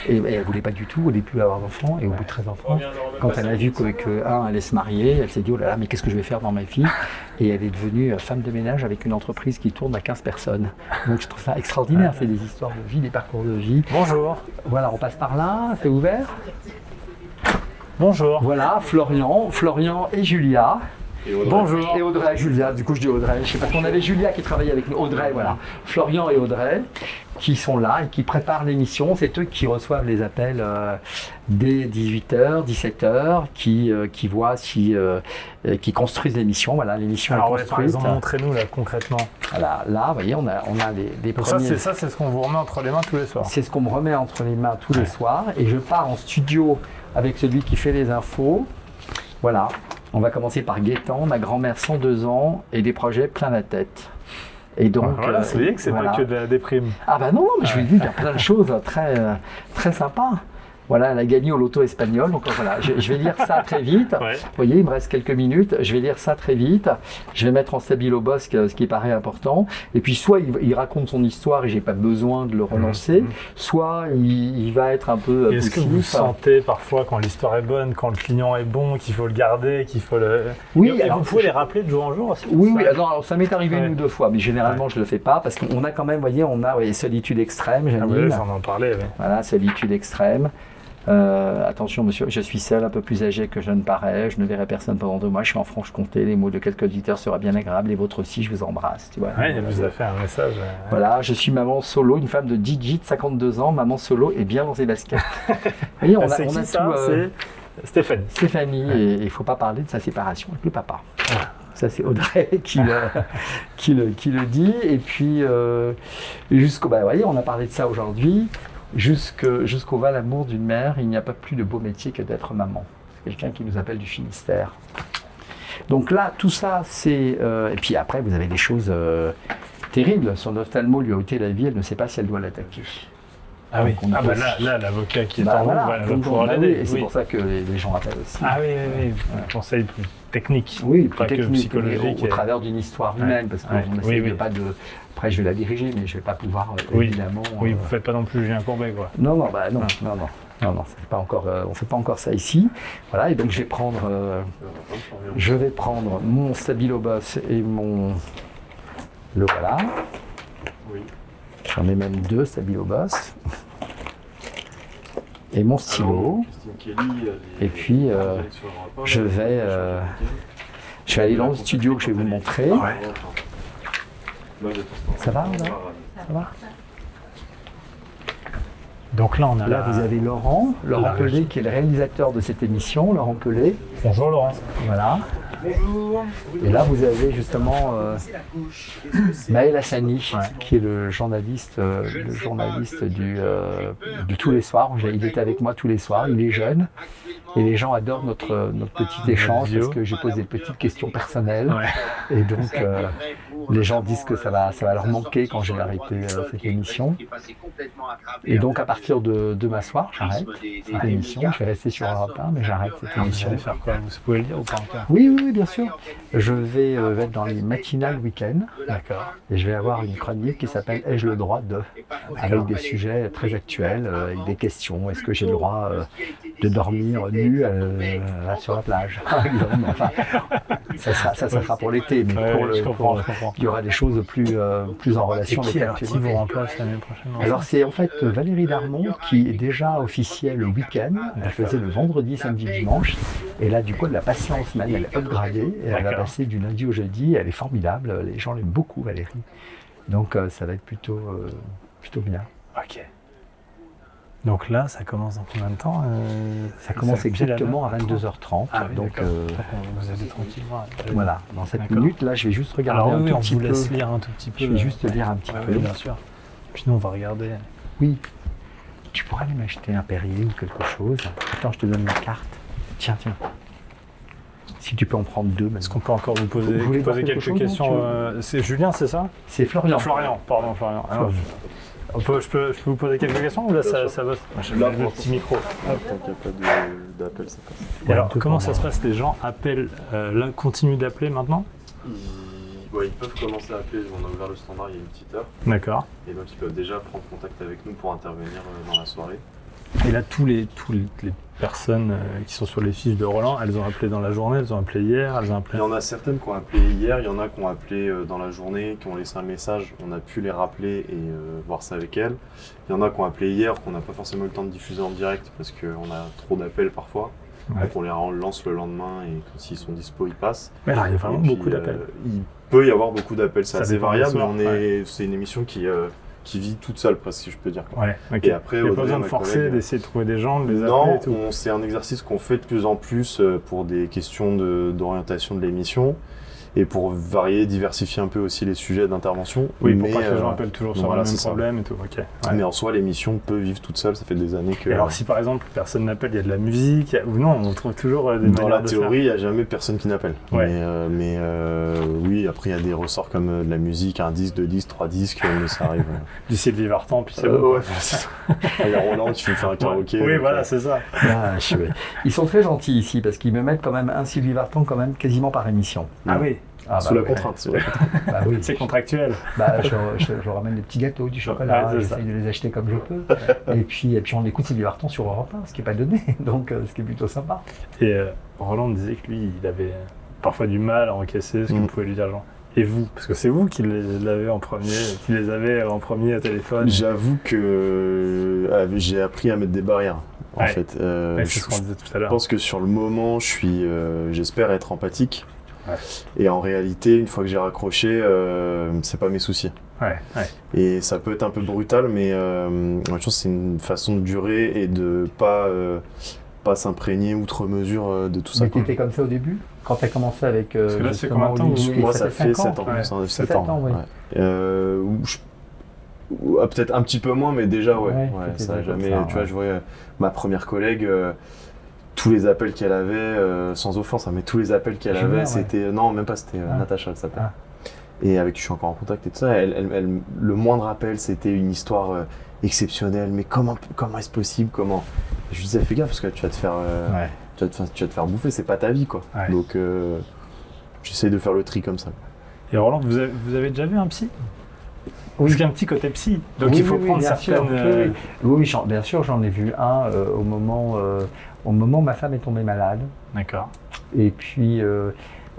Et elle ne voulait pas du tout au début avoir d'enfants. Et au bout de 13 enfants, quand elle a vu qu'un allait se marier, elle s'est dit oh là là, mais qu'est-ce que je vais faire dans ma vie? Et elle est devenue femme de ménage avec une entreprise qui tourne à 15 personnes. Donc je trouve ça extraordinaire, c'est des histoires de vie, des parcours de vie. Bonjour. Voilà, on passe par là, c'est ouvert. Bonjour. Voilà, Florian et Julia. Et bonjour. Et Audrey, Julia, du coup je dis Audrey, je sais pas, qu'on avait Julia qui travaillait avec nous, Audrey, voilà. Florian et Audrey qui sont là et qui préparent l'émission, c'est eux qui reçoivent les appels dès 18h, 17h, qui voient qui construisent l'émission, voilà, l'émission est construite. Par exemple, montrez-nous là concrètement. Voilà, là, vous voyez, on a des donc premiers... Ça, c'est ce qu'on vous remet entre les mains tous les soirs. C'est ce qu'on me remet entre les mains tous les soirs et je pars en studio avec celui qui fait les infos, voilà. On va commencer par Gaëtan, ma grand-mère 102 ans et des projets plein la tête. Et donc, voilà, vous voyez que c'est pas que de la déprime. Ah bah non, mais je vous dis, il y a plein de choses très, très sympas. Voilà, elle a gagné au loto espagnol, donc voilà, je vais lire ça très vite. Vous voyez, il me reste quelques minutes, je vais lire ça très vite. Je vais mettre en stabilo boss ce qui paraît important. Et puis soit il raconte son histoire et j'ai pas besoin de le relancer, soit il va être un peu Est-ce que vous sentez parfois quand l'histoire est bonne, quand le client est bon, qu'il faut le garder, qu'il faut le... Oui, et vous pouvez les rappeler de jour en jour aussi? Oui, alors ça m'est arrivé une ou deux fois, mais généralement je le fais pas parce qu'on a quand même, vous voyez, solitude extrême, Janine. On en parlait. Oui. Voilà, solitude extrême. Attention monsieur, je suis seul, un peu plus âgé que je ne parais, je ne verrai personne pendant 2 mois, je suis en Franche-Comté, les mots de quelques auditeurs seraient bien agréables, les vôtres aussi, je vous embrasse. Tu vois. Ouais, il vous a fait un message. Voilà, je suis maman solo, une femme de Gigi de 52 ans, maman solo et bien dans ses baskets. Vous voyez, on a tout... C'est Stéphanie. Stéphanie, et il ne faut pas parler de sa séparation avec le papa. Voilà. Ça, c'est Audrey qui le dit. Et puis, vous voyez, on a parlé de ça aujourd'hui. Jusqu'au va l'amour d'une mère, il n'y a pas plus de beau métier que d'être maman. C'est quelqu'un qui nous appelle du Finistère. Donc là, tout ça, c'est... et puis après, vous avez des choses terribles. Son ophtalmo lui a ôté la vie, elle ne sait pas si elle doit l'attaquer. Ah oui, Donc, là, l'avocat qui est en haut va pouvoir oui, l'aider. et c'est pour ça que les gens appellent aussi. Ah oui. Conseil plus technique. Oui, pas plus que technique, psychologique. Au travers d'une histoire humaine, parce qu'on essaie de pas de... Après, je vais la diriger, mais je ne vais pas pouvoir, évidemment... Oui, vous ne faites pas non plus Julien Courbet, quoi. Non, c'est pas encore, on ne fait pas encore ça ici. Voilà, et donc je vais prendre mon Stabilo Boss et mon... Le voilà. Oui. J'en ai même 2 Stabilo Boss. Et mon stylo. Et puis, je vais aller dans le studio que je vais vous montrer. Ça va, là ? Ça va ? Donc là, on a Là, vous avez Laurent Pelé, qui est le réalisateur de cette émission, Laurent Pelé. Bonjour Laurent. Voilà. Bonjour. Et là, vous avez justement Maël Hassani, qui est le journaliste de tous les soirs. Il est avec moi tous les soirs, il est jeune. Et les gens adorent notre petit échange parce que je pose des petites questions personnelles. Ouais. Et donc, les gens disent que ça va leur manquer quand j'ai arrêté cette émission. Et donc, à partir de demain soir, j'arrête cette émission. Je vais rester sur Europe 1, mais j'arrête cette émission. Vous allez faire quoi ? Vous pouvez le dire ou pas encore ? Oui, bien sûr. Je vais être dans les matinales week-end. D'accord. Et je vais avoir une chronique qui s'appelle « Ai-je le droit de ?» avec des sujets très actuels, avec des questions. Est-ce que j'ai le droit de dormir nu sur la plage, par exemple. Enfin, ça sera pour l'été, mais je comprends. Il y aura des choses plus en relation avec l'actualité. Qui vous remplace l'année prochaine ? Alors c'est en fait Valérie Darmon qui est déjà officielle le week-end. Elle faisait le vendredi, samedi, dimanche. Et là, du coup, elle a passé en semaine, elle est upgradée. Et elle va passer du lundi au jeudi. Elle est formidable. Les gens l'aiment beaucoup, Valérie. Donc ça va être plutôt bien. Ok. Donc là, ça commence dans combien de temps Ça commence exactement à 22h30. Ah oui, donc vous allez tranquillement. Voilà, dans cette minute, là, je vais juste regarder un tout petit peu. On vous laisse lire un tout petit peu. Je vais juste lire un petit peu. Oui, bien sûr. Puis nous, on va regarder. Oui. Tu pourrais aller m'acheter un Perrier ou quelque chose. Attends, je te donne ma carte. Tiens. Si tu peux en prendre 2. Est-ce qu'on peut encore vous poser quelques questions C'est Julien, c'est ça ? C'est Florian. Florian. Je peux vous poser quelques questions ou là ça va ? Je vais le petit micro. Tant qu'il n'y a pas d'appel, ça passe. Et alors, comment ça se passe ? Les gens appellent, là, continuent d'appeler maintenant ? Ils peuvent commencer à appeler, on a ouvert le standard il y a une petite heure. D'accord. Et donc ils peuvent déjà prendre contact avec nous pour intervenir dans la soirée. Et là, toutes les personnes qui sont sur les fiches de Roland, elles ont appelé dans la journée, elles ont appelé hier, elles ont appelé... Il y en a certaines qui ont appelé hier, il y en a qui ont appelé dans la journée, qui ont laissé un message, on a pu les rappeler et voir ça avec elles. Il y en a qui ont appelé hier, qu'on n'a pas forcément eu le temps de diffuser en direct parce qu'on a trop d'appels parfois. Ouais. Donc on les lance le lendemain et s'ils sont dispo, ils passent. Mais alors, il y a vraiment beaucoup d'appels. Il peut y avoir beaucoup d'appels, c'est assez variable, mais soirs, c'est une émission qui vit toute seule, presque, si je peux dire. Ouais, ok. Et après, il n'y a pas besoin de forcer, d'essayer de trouver des gens, de les appeler et tout. Non, c'est un exercice qu'on fait de plus en plus pour des questions d'orientation de l'émission et pour varier, diversifier un peu aussi les sujets d'intervention. Oui, pour pas que les gens appellent toujours sur le même problème et tout. Okay. Ouais. Mais en soi, l'émission peut vivre toute seule, ça fait des années que... Et alors si par exemple personne n'appelle, il y a de la musique, ou non, on trouve toujours des manières de faire. Dans la théorie, il n'y a jamais personne qui n'appelle. Ouais. Mais oui, après il y a des ressorts comme de la musique, 1 disque, 2 disques, 3 disques, mais ça arrive. Du Sylvie Vartan, puis c'est bon. Ouais, il y a Roland qui fait faire un karaoké. Oui, voilà, c'est ça. Ils sont très gentils ici parce qu'ils me mettent quand même un Sylvie Vartan quand même quasiment par émission. Ah oui. Sous la contrainte. Bah oui. C'est contractuel. Je ramène des petits gâteaux, du chocolat, j'essaye de les acheter comme je peux. et puis on écoute Sylvie Vartan sur Europe 1, ce qui n'est pas donné, donc ce qui est plutôt sympa. Et Roland disait que lui, il avait parfois du mal à encaisser ce que vous pouvez lui dire, genre. Et vous, parce que c'est vous qui les avez en premier au téléphone. J'avoue que j'ai appris à mettre des barrières. En fait, c'est ce qu'on disait tout à l'heure. Je pense que sur le moment, j'espère être empathique. Ouais. Et en réalité, une fois que j'ai raccroché, c'est pas mes soucis. Ouais. Et ça peut être un peu brutal, mais je pense que c'est une façon de durer et de pas s'imprégner outre mesure de tout ça. Mais t'étais comme ça au début ? Quand t'as commencé avec parce que là, c'est combien de temps ? Moi, ça fait 7 ans. Ouais. 7 ans, oui. Peut-être un petit peu moins, mais déjà, ça a jamais. Tu vois, je voyais ma première collègue, tous les appels qu'elle avait, sans offense, mais tous les appels qu'elle avait, c'était. Non, même pas, c'était Natacha, elle s'appelle. Et avec qui je suis encore en contact et tout ça, le moindre appel, c'était une histoire exceptionnelle. Mais comment est-ce possible? Comment? Je lui disais, fais gaffe, parce que tu vas te faire. Tu vas te faire bouffer, c'est pas ta vie, quoi. Donc, j'essaie de faire le tri comme ça. Et Roland, vous avez déjà vu un psy? Parce qu'il y a un petit côté psy, donc il faut prendre certaines... Oui, bien sûr, j'en ai vu un au moment où ma femme est tombée malade. D'accord. Et puis,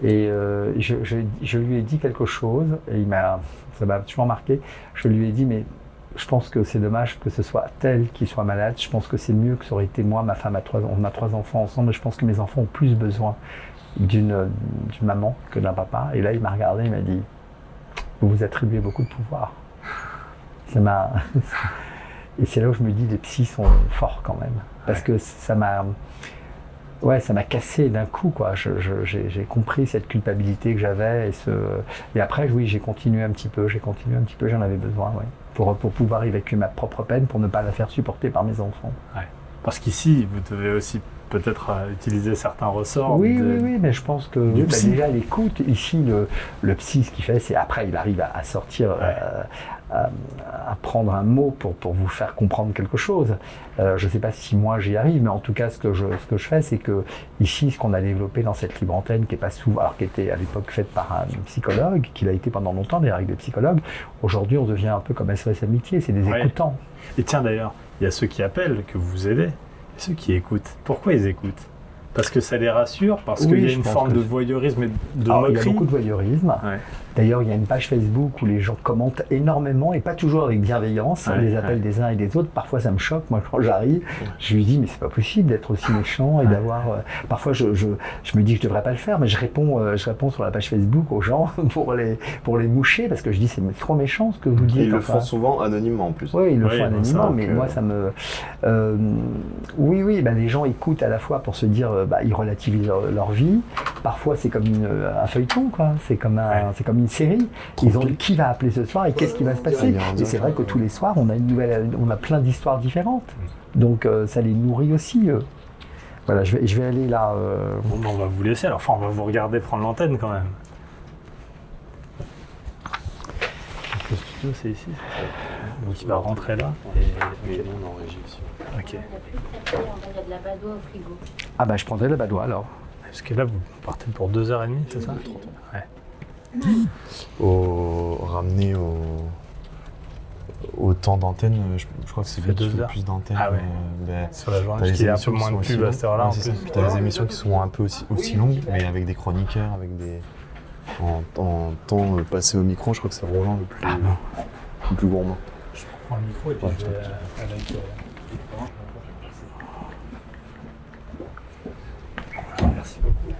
je lui ai dit quelque chose, et ça m'a toujours marqué. Je lui ai dit, mais je pense que c'est dommage que ce soit elle qui soit malade. Je pense que c'est mieux que ça aurait été moi, ma femme on a 3 enfants ensemble, et je pense que mes enfants ont plus besoin d'une maman que d'un papa. Et là, il m'a regardé, il m'a dit, vous vous attribuez beaucoup de pouvoir. Et c'est là où je me dis, les psys sont forts quand même. Parce que ça m'a cassé d'un coup, quoi. J'ai compris cette culpabilité que j'avais. Et après, oui, j'ai continué un petit peu, j'en avais besoin, pour pouvoir évacuer ma propre peine, pour ne pas la faire supporter par mes enfants. Ouais. Parce qu'ici, vous devez aussi peut-être utiliser certains ressorts. Oui, mais je pense que déjà l'écoute, ici, le psy, ce qu'il fait, c'est après, il arrive à sortir, à prendre un mot pour vous faire comprendre quelque chose. Je ne sais pas si moi j'y arrive, mais en tout cas, ce que je fais, c'est que ici, ce qu'on a développé dans cette libre antenne, qui était à l'époque faite par un psychologue, qui l'a été pendant longtemps d'ailleurs avec des psychologues, aujourd'hui, on devient un peu comme SOS Amitié, c'est des écoutants. Et tiens, d'ailleurs, il y a ceux qui appellent, que vous aidez, et ceux qui écoutent. Pourquoi ils écoutent? Parce que ça les rassure, parce qu'il y a une forme de voyeurisme et de moquerie. Il y a beaucoup de voyeurisme. D'ailleurs, il y a une page Facebook où les gens commentent énormément et pas toujours avec bienveillance les appels des uns et des autres. Parfois, ça me choque. Moi, quand j'arrive, je lui dis, mais c'est pas possible d'être aussi méchant et d'avoir... Parfois, je me dis que je devrais pas le faire, mais je réponds sur la page Facebook aux gens pour les moucher parce que je dis, c'est trop méchant ce que vous dites. Ils le font souvent anonymement en plus. Oui, ils le font anonymement, mais moi, ça me... les gens écoutent à la fois pour se dire, ils relativisent leur vie. Parfois, c'est comme un feuilleton, quoi. C'est comme une série. Ils ont dit qui va appeler ce soir et qu'est-ce qui va se passer. Et c'est vrai que tous les soirs, on a plein d'histoires différentes. Donc ça les nourrit aussi. Voilà, je vais aller là. Bon, on va vous laisser. Alors, on va vous regarder prendre l'antenne quand même. Donc, le studio, c'est ici. Donc il va rentrer là. Et nous, on est en régie aussi. Ok. Il y a de la badoie au frigo. Ah je prendrai la badoie alors. Parce que là, vous partez pour 2h30, c'est ça? Ramener au temps d'antenne, je crois que c'est fait 2 heures. Plus d'antenne. Ah ouais. Sur la journée, parce qu'il y a un peu moins de pub à cette heure-là. C'est ça. Puis t'as des émissions qui sont un peu aussi longues, mais avec des chroniqueurs, en temps passé au micro. Je crois que c'est Roland le plus gourmand. Je prends le micro et puis je vais avec... Merci beaucoup.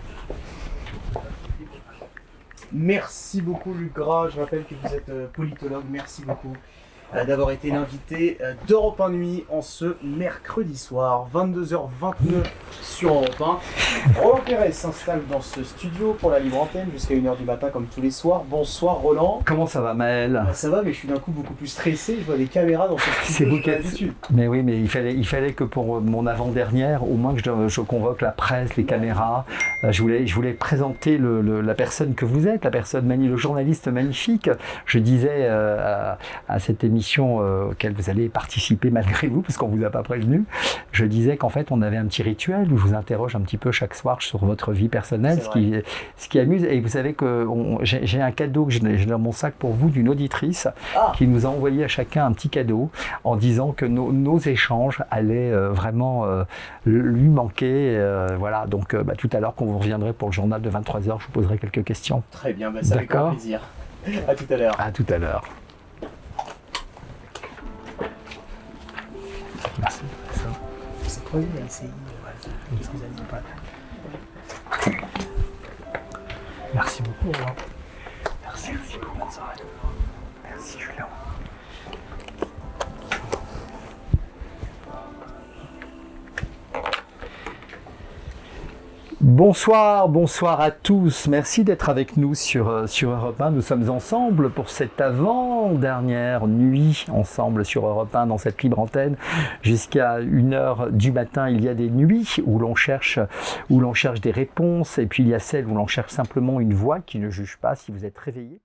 Merci beaucoup Luc Gras, je rappelle que vous êtes politologue, merci beaucoup d'avoir été l'invité d'Europe 1 Nuit en ce mercredi soir, 22h29 sur Europe 1. Roland Pérez s'installe dans ce studio pour la libre antenne jusqu'à 1h du matin comme tous les soirs. Bonsoir Roland. Comment ça va Maël? Ça va, mais je suis d'un coup beaucoup plus stressé, je vois des caméras dans ce studio. C'est vous qui êtes... Mais oui, mais il fallait que pour mon avant-dernière, au moins que je convoque la presse, les caméras. Je voulais présenter la personne que vous êtes, le journaliste magnifique. Je disais à cette émission auquel vous allez participer malgré vous, parce qu'on ne vous a pas prévenu, je disais qu'en fait on avait un petit rituel où je vous interroge un petit peu chaque soir sur votre vie personnelle, ce qui amuse. Et vous savez que j'ai un cadeau que j'ai dans mon sac pour vous d'une auditrice qui nous a envoyé à chacun un petit cadeau en disant que nos échanges allaient vraiment lui manquer. Voilà, donc tout à l'heure quand vous reviendrez pour le journal de 23h, je vous poserai quelques questions. Très bien, c'est avec grand plaisir. À tout à l'heure. À tout à l'heure. Merci. C'est quoi c'est Merci beaucoup. Merci beaucoup. Bonne soirée. Merci Julien. Bonsoir à tous. Merci d'être avec nous sur Europe 1. Nous sommes ensemble pour cette avant-dernière nuit ensemble sur Europe 1 dans cette libre antenne. Jusqu'à 1h du matin, il y a des nuits où l'on cherche des réponses et puis il y a celles où l'on cherche simplement une voix qui ne juge pas si vous êtes réveillé.